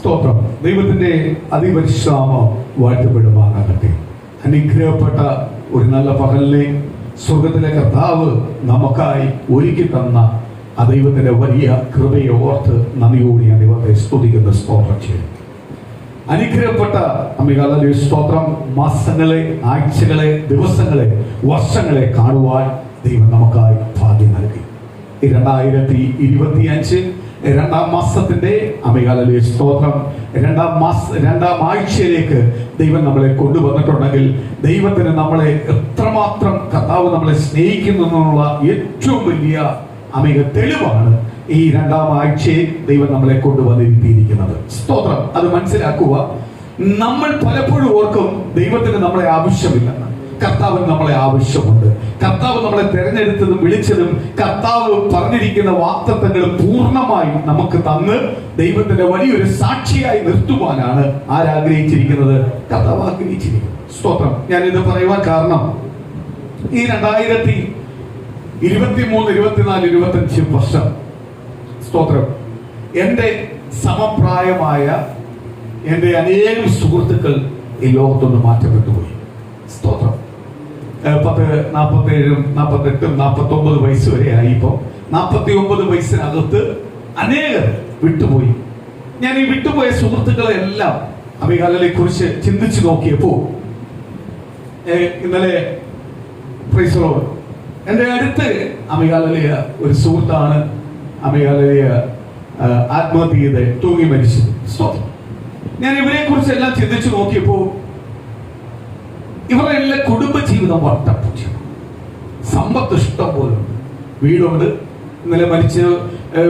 സ്തോത്രം. ദൈവത്തിന്റെ അതിപരിശ്രാമം വാഴ്ത്തപ്പെടുമാറാകട്ടെ. അനുഗ്രഹപ്പെട്ട ഒരു നല്ല പകലിനെ സ്വർഗത്തിലെ കർത്താവ് നമുക്കായി ഒരുക്കി തന്ന ആ ദൈവത്തിന്റെ വലിയ കൃപയെ ഓർത്ത് നന്ദിയോടെ ഞാൻ ദൈവത്തെ സ്തുതിക്കുന്ന സ്തോത്രം ചെയ്യും. അനുഗ്രഹപ്പെട്ട അമികാലേ സ്തോത്രം. മാസങ്ങളെ, ആഴ്ചകളെ, ദിവസങ്ങളെ, വർഷങ്ങളെ കാണുവാൻ ദൈവം നമുക്കായി ഭാഗ്യം നൽകി. 2025 രണ്ടാം മാസത്തിന്റെ അമികാലേ സ്തോത്രം രണ്ടാം ആഴ്ചയിലേക്ക് ദൈവം നമ്മളെ കൊണ്ടുവന്നിട്ടുണ്ടെങ്കിൽ ദൈവത്തിന് നമ്മളെ എത്രമാത്രം കർത്താവ് നമ്മളെ സ്നേഹിക്കുന്നു എന്നുള്ള ഏറ്റവും വലിയ തെളിവാണ് ഈ രണ്ടാം ആഴ്ചയിൽ ദൈവം നമ്മളെ കൊണ്ടുവന്നിരിക്കുന്നത്. സ്തോത്രം. അത് മനസ്സിലാക്കുക. നമ്മൾ പലപ്പോഴും ഓർക്കും ദൈവത്തിന് നമ്മളെ ആവശ്യമില്ലെന്ന്. കർത്താവിന് നമ്മളെ ആവശ്യമുണ്ട്. കർത്താവ് നമ്മളെ തെരഞ്ഞെടുത്തതും വിളിച്ചതും കർത്താവ് പറഞ്ഞിരിക്കുന്ന വാഗ്ദത്തങ്ങളും പൂർണ്ണമായി നമുക്ക് തന്ന് ദൈവത്തിന്റെ വലിയൊരു സാക്ഷിയായി നിർത്തുവാനാണ് ആരാഗ്രഹിച്ചിരിക്കുന്നത്? കർത്താവ് ആഗ്രഹിച്ചിരിക്കുന്നത്. സ്തോത്രം. ഞാനിത് പറയുവാൻ കാരണം ഈ 2023, 24, 25 വർഷം സ്തോത്രം എന്റെ സമപ്രായമായ എന്റെ അനേകം സുഹൃത്തുക്കൾ ഈ ലോകത്തൊന്ന് മാറ്റപ്പെട്ടു പോയി. സ്തോത്രം. 47, 48, 49 വയസ്സ് വരെ ആയി. ഇപ്പൊ 49 വയസ്സിനകത്ത് അനേകം വിട്ടുപോയി. ഞാൻ ഈ വിട്ടുപോയ സുഹൃത്തുക്കളെ എല്ലാം അമികാലയെ കുറിച്ച് ചിന്തിച്ചു നോക്കിയപ്പോ ഇന്നലെ എന്റെ അടുത്ത് അമികാലയ ഒരു സുഹൃത്താണ് അമികാലയ ആത്മഹത്യ ചെയ്ത് തൂങ്ങി മരിച്ചത്. സ്തോത്രം. ഞാൻ ഇവരെ കുറിച്ച് എല്ലാം ചിന്തിച്ചു നോക്കിയപ്പോ ഇവരുടെ എല്ലാം കുടുംബജീവിതം വട്ടപ്പൂജ്യം. സമ്പത്ത് ഇഷ്ടം പോലുണ്ട്, വീടുണ്ട്. ഇന്നലെ മരിച്ച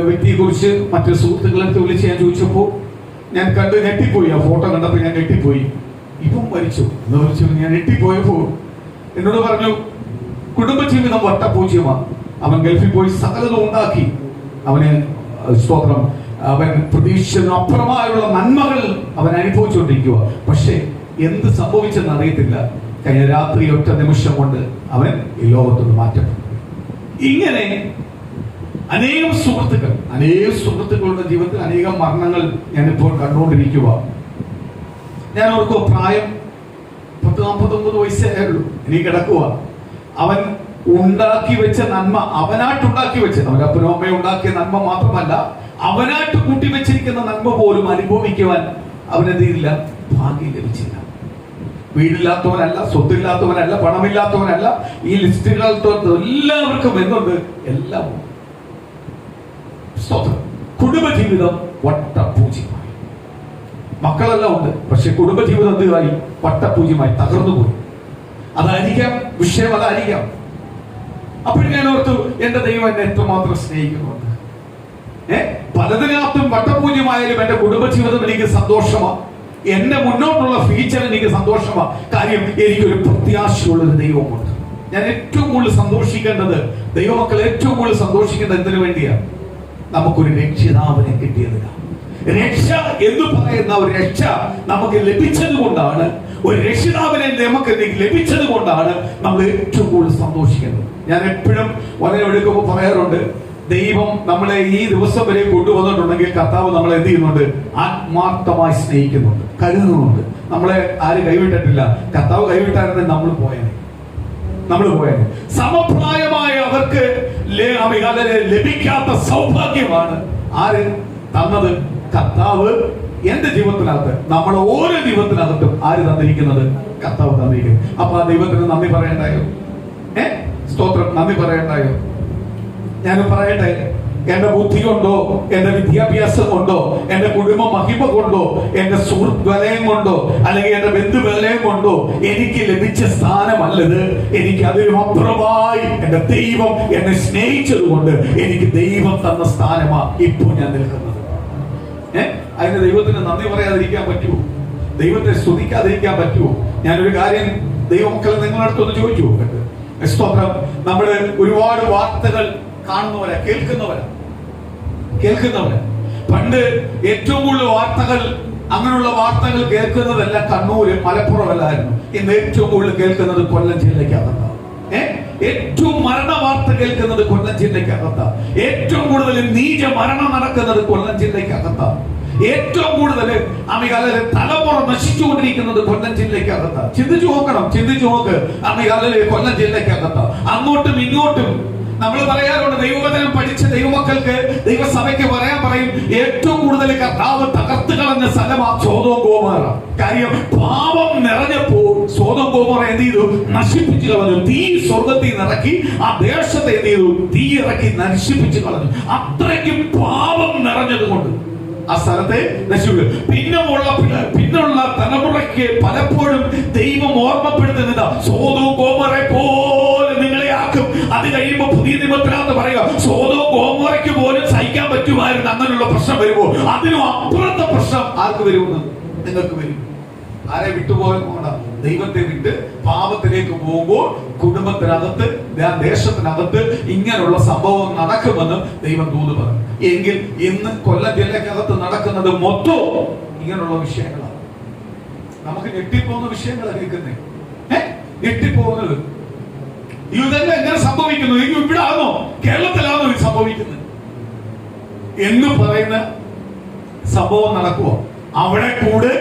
വ്യക്തിയെ കുറിച്ച് മറ്റു സുഹൃത്തുക്കളെ വിളിച്ച് ഞാൻ ചോദിച്ചപ്പോ ഞാൻ കണ്ട് ഞെട്ടിപ്പോയി. ആ ഫോട്ടോ കണ്ടപ്പോൾ ഞാൻ ഞെട്ടിപ്പോയി. ഇപ്പം മരിച്ചു എന്ന് വിളിച്ചു. ഞാൻ ഞെട്ടിപ്പോയപ്പോ എന്നോട് പറഞ്ഞു കുടുംബജീവിതം വട്ടപൂജ്യമാണ്. അവൻ ഗൾഫിൽ പോയി സകലതും ഉണ്ടാക്കി. അവന് സ്തോത്രം അവൻ പ്രതീക്ഷിച്ചതിന് അപ്പുറമായുള്ള നന്മകൾ അവൻ അനുഭവിച്ചുകൊണ്ടിരിക്കുക. പക്ഷെ എന്ത് സംഭവിച്ചെന്ന് അറിയത്തില്ല. കഴിഞ്ഞ രാത്രി ഒറ്റ നിമിഷം കൊണ്ട് അവൻ ഈ ലോകത്തുനിന്ന് മാറ്റപ്പെട്ടു. ഇങ്ങനെ അനേകം സുഹൃത്തുക്കളുടെ ജീവിതത്തിൽ അനേകം മരണങ്ങൾ ഞാനിപ്പോൾ കണ്ടുകൊണ്ടിരിക്കുക. ഞാൻ ഓർക്കുക, പ്രായം 40-49 വയസ്സേ ഉള്ളൂ. ഇനി കിടക്കുക. അവൻ ഉണ്ടാക്കി വെച്ച നന്മ, അവനായിട്ടുണ്ടാക്കി വെച്ച, അവന്റെ അപ്പനും അമ്മയും ഉണ്ടാക്കിയ നന്മ മാത്രമല്ല, അവനായിട്ട് കൂട്ടിവെച്ചിരിക്കുന്ന നന്മ പോലും അനുഭവിക്കുവാൻ അവനെന്തില്ല, ഭാഗ്യം ലഭിച്ചില്ല. വീടില്ലാത്തവനല്ല, സ്വത്തില്ലാത്തവനല്ല, പണമില്ലാത്തവനല്ല. ഈ ലിസ്റ്റുകളത്തെ എല്ലാവർക്കും എന്തുണ്ട്? എല്ലാം. കുടുംബജീവിതം വട്ടപൂജ്യമായി. മക്കളെല്ലാം ഉണ്ട്, പക്ഷെ കുടുംബജീവിതം എന്തായി? വട്ടപൂജ്യമായി തകർന്നുപോയി. അതായിരിക്കാം വിഷയം, അതായിരിക്കാം. അപ്പോഴും ഞാൻ ഓർത്തു, എന്റെ ദൈവം എന്നെ എത്രമാത്രം സ്നേഹിക്കുന്നുണ്ട്. പലതിനകത്തും വട്ടപൂജ്യമായാലും എന്റെ കുടുംബജീവിതം എനിക്ക് സന്തോഷമാണ്. എന്റെ മുന്നോട്ടുള്ള ഫ്യൂച്ചർ എനിക്ക് സന്തോഷമാണ്. കാര്യം എനിക്കൊരു പ്രത്യാശയുള്ളൊരു ദൈവമുണ്ട്. ഞാൻ ഏറ്റവും കൂടുതൽ സന്തോഷിക്കേണ്ടത്, ദൈവമക്കൾ ഏറ്റവും കൂടുതൽ സന്തോഷിക്കേണ്ടത് എന്തിനു വേണ്ടിയാണ്? നമുക്കൊരു രക്ഷിതാവിനെ കിട്ടിയതിനാണ്. രക്ഷ എന്ന് പറയുന്ന ഒരു രക്ഷ നമുക്ക് ലഭിച്ചത് കൊണ്ടാണ്, ഒരു രക്ഷിതാവിനെ നമുക്ക് ലഭിച്ചത് കൊണ്ടാണ് നമ്മൾ ഏറ്റവും കൂടുതൽ സന്തോഷിക്കുന്നത്. ഞാൻ എപ്പോഴും വളരെ എടുക്കുമ്പോൾ പറയാറുണ്ട്, ദൈവം നമ്മളെ ഈ ദിവസം വരെ കൊണ്ടുവന്നിട്ടുണ്ടെങ്കിൽ കർത്താവ് നമ്മളെ എന്ത് ചെയ്യുന്നുണ്ട്? ആത്മാർത്ഥമായി സ്നേഹിക്കുന്നുണ്ട്, കരുതുന്നുണ്ട്. നമ്മളെ ആരും കൈവിട്ടിട്ടില്ല. കർത്താവ് കൈവിട്ടായിരുന്നെങ്കിൽ നമ്മൾ പോയേനെ. സമപ്രായമായ അവർക്ക് ലഭിക്കാത്ത സൗഭാഗ്യമാണ് ആര് തന്നത്? കർത്താവ്. എന്റെ ജീവിതത്തിനകത്ത്, നമ്മുടെ ഓരോ ജീവിതത്തിനകത്തും ആര് തന്നിരിക്കുന്നത്? കർത്താവ് തന്നിരിക്കുന്നത്. അപ്പൊ ആ ദൈവത്തിന് നന്ദി പറയണ്ടായോ? സ്തോത്രം. നന്ദി പറയണ്ടായോ? ഞാൻ പറയട്ടെ, എന്റെ ബുദ്ധി കൊണ്ടോ, എന്റെ വിദ്യാഭ്യാസം കൊണ്ടോ, എന്റെ കുടുംബ മഹിമ കൊണ്ടോ, എന്റെ സുഹൃത്ത് വലയം കൊണ്ടോ, അല്ലെങ്കിൽ എന്റെ ബന്ധു വലയം കൊണ്ടോ എനിക്ക് ലഭിച്ച സ്ഥാനമല്ലത്. എനിക്ക് അതിനും അപ്പുറമായി എന്റെ ദൈവം എന്നെ സ്നേഹിച്ചത് കൊണ്ട് എനിക്ക് ദൈവം തന്ന സ്ഥാനമാ ഇപ്പോൾ ഞാൻ നിൽക്കുന്നത്. അതിന് ദൈവത്തിന് നന്ദി പറയാതിരിക്കാൻ പറ്റുമോ? ദൈവത്തെ സ്തുതിക്കാതിരിക്കാൻ പറ്റുമോ? ഞാനൊരു കാര്യം ദൈവമക്കളെ നിങ്ങളുടെ അടുത്തൊന്ന് ചോദിച്ചു നോക്കട്ടെ. സ്തോത്രം. നമ്മള് ഒരുപാട് വാർത്തകൾ കാണുന്നവരാ, കേൾക്കുന്നവരാ. പണ്ട് ഏറ്റവും കൂടുതൽ വാർത്തകൾ, അങ്ങനെയുള്ള വാർത്തകൾ കേൾക്കുന്നതല്ല കണ്ണൂര്, മലപ്പുറം അല്ലായിരുന്നു. ഇന്ന് ഏറ്റവും കൂടുതൽ കേൾക്കുന്നത് കൊല്ലം ജില്ലയ്ക്കകത്താണ്. ഏറ്റവും മരണ വാർത്ത കേൾക്കുന്നത് കൊല്ലം ജില്ലയ്ക്കകത്താണ്. ഏറ്റവും കൂടുതൽ നീച മരണം നടക്കുന്നത് കൊല്ലം ജില്ലയ്ക്കകത്താണ്. ഏറ്റവും കൂടുതൽ അമികാലിലെ തലമുറ നശിച്ചുകൊണ്ടിരിക്കുന്നത് കൊല്ലം ജില്ലയ്ക്കകത്ത്. ചിന്തിച്ചു നോക്ക്. അമികാലിലെ കൊല്ലം ജില്ലയ്ക്കകത്ത് അങ്ങോട്ടും ഇങ്ങോട്ടും നമ്മൾ പറയാറുണ്ട്, ദൈവവചനം പഠിച്ച ദൈവമക്കൾക്ക്, ദൈവസഭയ്ക്ക് പറയും ഏറ്റവും കൂടുതൽ കർത്താവ് തകർത്ത് കളഞ്ഞ സ്ഥലമാ സോദോം ഗോമോറ. കാര്യം പാപം നിറഞ്ഞപ്പോൾ സോദോം ഗോമോറ എന്ത് ചെയ്തു? നശിപ്പിച്ചു കളഞ്ഞു. തീ സ്വർഗത്തിൽ നിറക്കി ആ ദേശത്തെ എന്ത് ചെയ്തു? തീ ഇറക്കി നശിപ്പിച്ചു കളഞ്ഞു. അത്രയ്ക്കും പാപം നിറഞ്ഞതുകൊണ്ട് ആ സ്ഥലത്തെ നശിപ്പിച്ചു. പിന്നുള്ള തലമുറയ്ക്ക് പലപ്പോഴും ദൈവം ഓർമ്മപ്പെടുത്തുന്നത് സോദോം ഗോമോറയെ പോലെ നിങ്ങളെ ആക്കും. അത് കഴിയുമ്പോൾ പുതിയ നിയമത്തിനകത്ത് പറയുക, സോദോം ഗോമോറയ്ക്ക് പോലും സഹിക്കാൻ പറ്റുമായിരുന്നു അങ്ങനെയുള്ള പ്രശ്നം വരുമ്പോ അതിനും അപ്പുറത്തെ പ്രശ്നം ആർക്ക് വരുമെന്ന് നിങ്ങൾക്ക് വരും. ആരെ വിട്ടുപോകുന്ന ദൈവത്തെ വിട്ട് പാപത്തിലേക്ക് പോകുമ്പോൾ കുടുംബത്തിനകത്ത്, ദേശത്തിനകത്ത് ഇങ്ങനെയുള്ള സംഭവം നടക്കുമെന്ന് ദൈവം ദൂത് പറഞ്ഞു. എങ്കിൽ ഇന്ന് കൊല്ലം ജില്ലക്കകത്ത് നടക്കുന്നത് മൊത്തം ഇങ്ങനെയുള്ള വിഷയങ്ങളാണ്. നമുക്ക് ഞെട്ടിപ്പോകുന്ന വിഷയങ്ങളാണ് കേൾക്കുന്നേ. ഞെട്ടിപ്പോകുന്നത് ഇതെല്ലാം എങ്ങനെ സംഭവിക്കുന്നു? ഇവിടെ ആണോ, കേരളത്തിലാണോ ഇത് സംഭവിക്കുന്നത് എന്ന് പറയുന്ന സംഭവം നടക്കുവോ? അവിടെ കൂടെ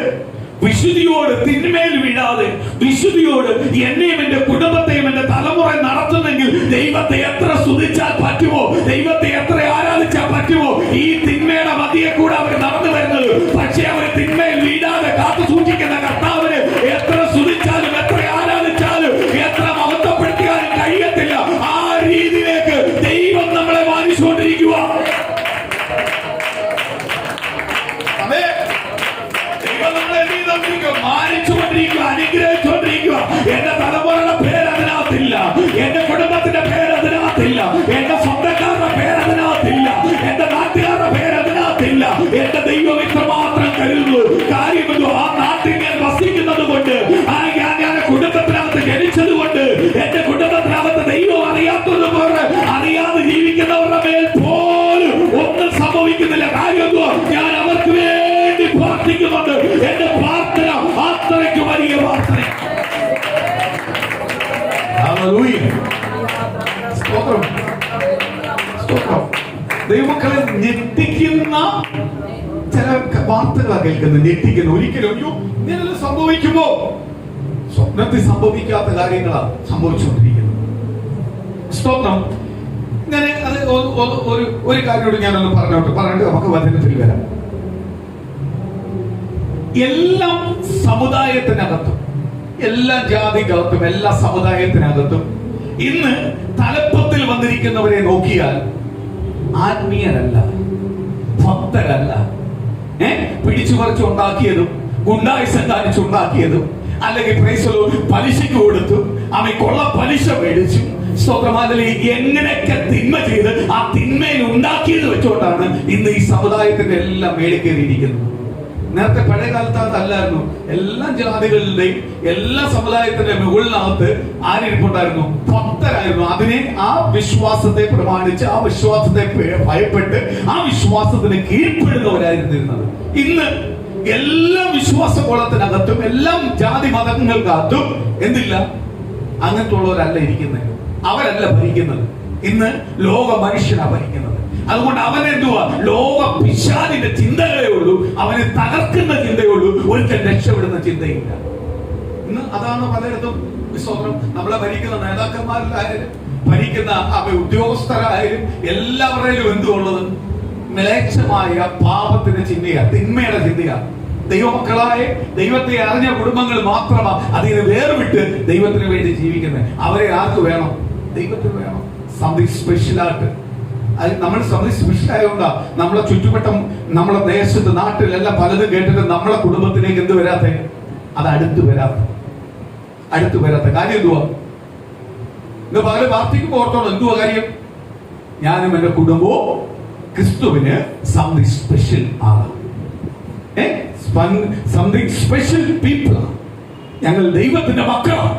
വിശുദ്ധിയോട് തിന്മേൽ വീഴാതെ വിശുദ്ധിയോട് എന്നെയും എന്റെ കുടുംബത്തെയും എന്റെ തലമുറ നടത്തുന്നെങ്കിൽ ദൈവത്തെ എത്ര സ്തുതിച്ചാൽ പറ്റുമോ, ദൈവത്തെ എത്ര ആരാധിച്ചാൽ പറ്റുമോ? ഈ തിന്മയുടെ മധ്യേ കൂടെ അവർ നടന്നു വരുന്നത്. പക്ഷെ അവർ തിന്മയിൽ വീഴാതെ കാത്തു സൂക്ഷിക്കുന്ന കർത്താവിന് എത്ര സ്തുതിച്ചാലും എത്ര ആരാധിച്ചാലും എത്ര മഹത്വപ്പെടുത്തിയാലും കഴിയത്തില്ല. ആ രീതിയിലേക്ക് ദൈവം നമ്മളെ മാനിച്ചുകൊണ്ടിരിക്കുക. മാനിച്ചുകൊണ്ടിരിക്കുക, അനുഗ്രഹിച്ചുകൊണ്ടിരിക്കുക. എന്റെ തലമുറയുടെ പേര് അതിനകത്തില്ല, എന്റെ കുടുംബത്തിന്റെ പേര് അതിനകത്തില്ല, എന്റെ സ്വന്തക്കാരുടെ പേര് അതിനകത്തില്ല, എന്റെ നാട്ടുകാരുടെ പേര് അതിനകത്തില്ല. എന്റെ ദൈവം ഇത്രമാത്രം കരുതുന്നു. കാര്യമെന്തോ ആ നാട്ടിൽ ഞാൻ വസിക്കുന്നത് കൊണ്ട്, ഞാൻ കുടുംബത്തിനകത്ത് ജനിച്ചത് കൊണ്ട്, എന്റെ കുടുംബത്തിനകത്ത് ദൈവം അറിയാത്തതുപോലെ അറിയാതെ ജീവിക്കുന്നവരുടെ മേൽ പോലും ഒന്നും സംഭവിക്കുന്നില്ല. കാര്യമെന്തോ ഞാൻ അവർക്ക് വേണ്ടി പ്രാർത്ഥിക്കുന്നുണ്ട്. എന്റെ പ്രാർത്ഥന അത്രയ്ക്ക് വലിയ പ്രാർത്ഥന. ദൈവമക്കളെ ഞെട്ടിക്കുന്ന ചില വാർത്തകളാണ് കേൾക്കുന്നത്. ഞെട്ടിക്കുന്ന ഒരിക്കലും ഇങ്ങനെ സംഭവിക്കുമ്പോ സ്വപ്നത്തിൽ സംഭവിക്കാത്ത കാര്യങ്ങളാണ് സംഭവിച്ചുകൊണ്ടിരിക്കുന്നത്. സ്തോത്രം. ഞാൻ അത് ഒരു കാര്യത്തോട് ഞാനൊന്ന് പറഞ്ഞിട്ട് നമുക്ക് വചനത്തിൽ വരാം. എല്ലാ സമുദായത്തിനകത്തും, എല്ലാ ജാതികൾക്കും, എല്ലാ സമുദായത്തിനകത്തും ഇന്ന് തലപ്പത്തിൽ വന്നിരിക്കുന്നവരെ നോക്കിയാൽ ആത്മീയരല്ല, ഭക്തരല്ല, പിടിച്ചു പറിച്ചുണ്ടാക്കിയതും ഗുണ്ടായുസം കാണിച്ചുണ്ടാക്കിയതും, അല്ലെങ്കിൽ പലിശയ്ക്ക് കൊടുത്തു, അവൻ കൊള്ള പലിശ മേടിച്ചു, സ്വതമാതിരി എങ്ങനെയൊക്കെ തിന്മ ചെയ്ത് ആ തിന്മയിൽ ഉണ്ടാക്കിയത് വെച്ചുകൊണ്ടാണ് ഇന്ന് ഈ സമുദായത്തിന്റെ എല്ലാം മേടിക്കേറിയിരിക്കുന്നത്. നേരത്തെ പഴയ കാലത്ത് അതല്ലായിരുന്നു. എല്ലാ ജാതികളുടെയും എല്ലാ സമുദായത്തിന്റെ മുകളിനകത്ത് ആരിപ്പുണ്ടായിരുന്നു? ഭക്തരായിരുന്നു. അതിനെ ആ വിശ്വാസത്തെ പ്രമാണിച്ച്, ആ വിശ്വാസത്തെ ഭയപ്പെട്ട്, ആ വിശ്വാസത്തിന് കീഴ്പ്പെടുന്നവരായിരുന്നിരുന്നത്. ഇന്ന് എല്ലാ വിശ്വാസ കോളത്തിനകത്തും, എല്ലാം ജാതി മതങ്ങൾക്കകത്തും എന്തില്ല, അങ്ങനത്തുള്ളവരല്ല ഇരിക്കുന്നത്. അവരല്ല ഭരിക്കുന്നത്. ഇന്ന് ലോക മനുഷ്യനാണ് ഭരിക്കുന്നത്. അതുകൊണ്ട് അവനെന്തുവാ? ലോക പിശാചിന്റെ ചിന്തകളേ ഉള്ളൂ, അവനെ തകർക്കുന്ന ചിന്തയുള്ളൂ, ഒരിക്കൽ രക്ഷപ്പെടുന്ന ചിന്തയില്ല. ഇന്ന് അതാണ് പലയിടത്തും വിശ്വാസം. നമ്മളെ ഭരിക്കുന്ന നേതാക്കന്മാരിലായാലും ഭരിക്കുന്ന ഉദ്യോഗസ്ഥരായാലും എല്ലാവരുടെയും എന്തുള്ളത്? മ്ലേച്ഛമായ പാപത്തിന്റെ ചിന്തയാ, തിന്മയുടെ ചിന്തയാ. ദൈവമക്കളായ ദൈവത്തെ അറിഞ്ഞ കുടുംബങ്ങൾ മാത്രമാണ് അതിനെ വേർവിട്ട് ദൈവത്തിന് വേണ്ടി ജീവിക്കുന്നത്. അവരെ ആർക്ക് വേണം? ദൈവത്തിന് വേണം. സംതിങ് സ്പെഷ്യലായിട്ട്. അത് നമ്മൾ സംതിങ് സ്പെഷ്യൽ ആയതുകൊണ്ടാ നമ്മളെ ചുറ്റുവട്ടം, നമ്മളെ ദേശത്ത്, നാട്ടിലെല്ലാം പലതും കേട്ടിട്ട് നമ്മളെ കുടുംബത്തിലേക്ക് എന്ത് വരാത്ത? അത് അടുത്ത് വരാത്ത കാര്യം എന്തുവാ? ഇന്ന് പകല് പ്രാർത്ഥിക്കുമ്പോൾ ഓർത്തോണം, എന്തുവാ കാര്യം? ഞാനും എന്റെ കുടുംബവും ക്രിസ്തുവിന് സംതിങ് സ്പെഷ്യൽ ആണ്. Something special people. ഞങ്ങൾ ദൈവത്തിന്റെ മക്കളാണ്.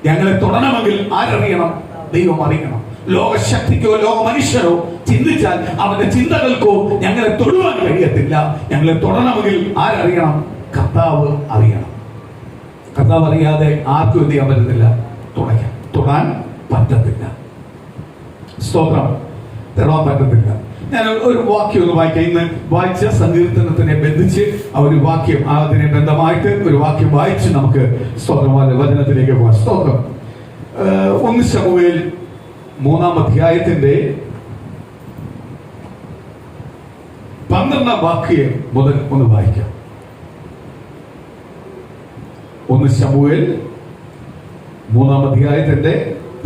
ഞങ്ങളെ തൊടണമെങ്കിൽ ആരറിയണം? ദൈവം അറിയണം. ലോകശക്തിക്കോ ലോക മനുഷ്യരോ ചിന്തിച്ചാൽ അവന്റെ ചിന്തകൾക്കോ ഞങ്ങളെ തൊടുവാൻ കഴിയത്തില്ല. ഞങ്ങളെ തൊടണമെങ്കിൽ ആരറിയണം? കർത്താവ് അറിയണം. കർത്താവ് അറിയാതെ ആർക്കും എന്ത് ചെയ്യാൻ പറ്റത്തില്ല? തൊടാൻ പറ്റത്തില്ല. സ്തോത്രം. തൊടാൻ പറ്റത്തില്ല. ഞാൻ ഒരു വാക്യം ഒന്ന് വായിക്കാം. ഇന്ന് വായിച്ച സങ്കീർത്തനത്തിനെ ബന്ധിച്ച് ആ ഒരു വാക്യം, അതിനെ ബന്ധമായിട്ട് ഒരു വാക്യം വായിച്ച് നമുക്ക് സ്തോത്രമായ വചനത്തിലേക്ക് പോകാം. സ്തോത്രം. 1 ശമൂവേൽ 3-ാം അധ്യായത്തിന്റെ 12-ാം വാക്യം മുതൽ ഒന്ന് വായിക്കാം. 1 ശമൂവേൽ 3-ാം അധ്യായത്തിന്റെ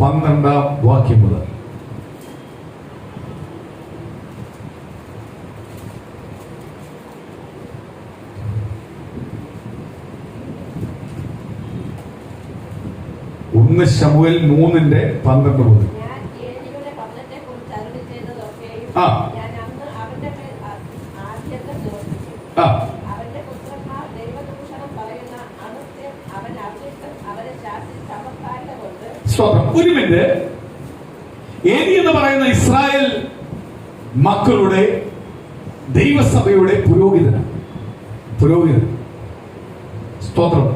12-ാം വാക്യം മുതൽ. ശമൂവേൽ 3:12 മുതൽ. ആ ഒരു മിനിറ്റ്. ഏലി എന്ന് പറയുന്ന ഇസ്രായേൽ മക്കളുടെ ദൈവസഭയുടെ പുരോഹിതൻ. സ്തോത്രം.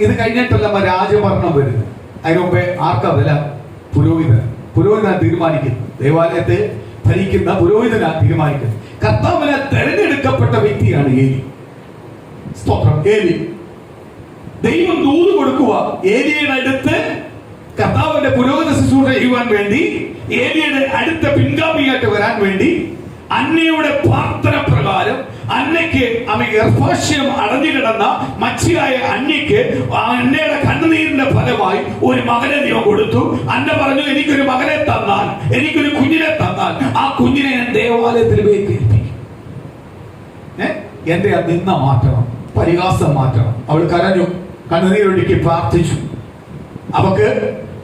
ഇത് കഴിഞ്ഞിട്ടല്ല രാജഭരണം വരുന്നത്. അതിനു മുമ്പേ ആർക്കാ വില? പുരോഹിതനാ തീരുമാനിക്കുന്നത്. ദേവാലയത്തെ ഭരിക്കുന്ന പുരോഹിതനാ തീരുമാനിക്കുന്നത്. കർത്താവിനെ തെരഞ്ഞെടുക്കപ്പെട്ട വ്യക്തിയാണ് ഏലി. സ്തോത്രം. ഏലി ദൈവം ദൂത് കൊടുക്കുക ഏലിയുടെ അടുത്ത് കർത്താവിന്റെ പുരോഹിത ശുശ്രൂഷ ചെയ്യുവാൻ വേണ്ടി, ഏലിയുടെ അടുത്ത പിൻഗാമിയായിട്ട് വരാൻ വേണ്ടി. അന്നയുടെ പ്രാർത്ഥന പ്രകാരം അന്നയ്ക്ക് ഗർഭാശയം അടഞ്ഞു കിടന്ന മച്ചിയായ അന്നയ്ക്ക് അന്നയുടെ കണ്ണുനീരിന്റെ ഫലമായി ഒരു മകനെ ദൈവം കൊടുത്തു. അന്ന പറഞ്ഞു, എനിക്കൊരു മകനെ തന്നാൽ, എനിക്കൊരു കുഞ്ഞിനെ തന്നാൽ ആ കുഞ്ഞിനെ ഞാൻ ദേവാലയത്തിൽ ഏൽപ്പിക്കും. എന്റെ ആ നിന്ന മാറ്റണം, പരിഹാസം മാറ്റണം. അവൾ കരഞ്ഞു, കണ്ണുനീരൊഴുക്കി പ്രാർത്ഥിച്ചു. അവക്ക്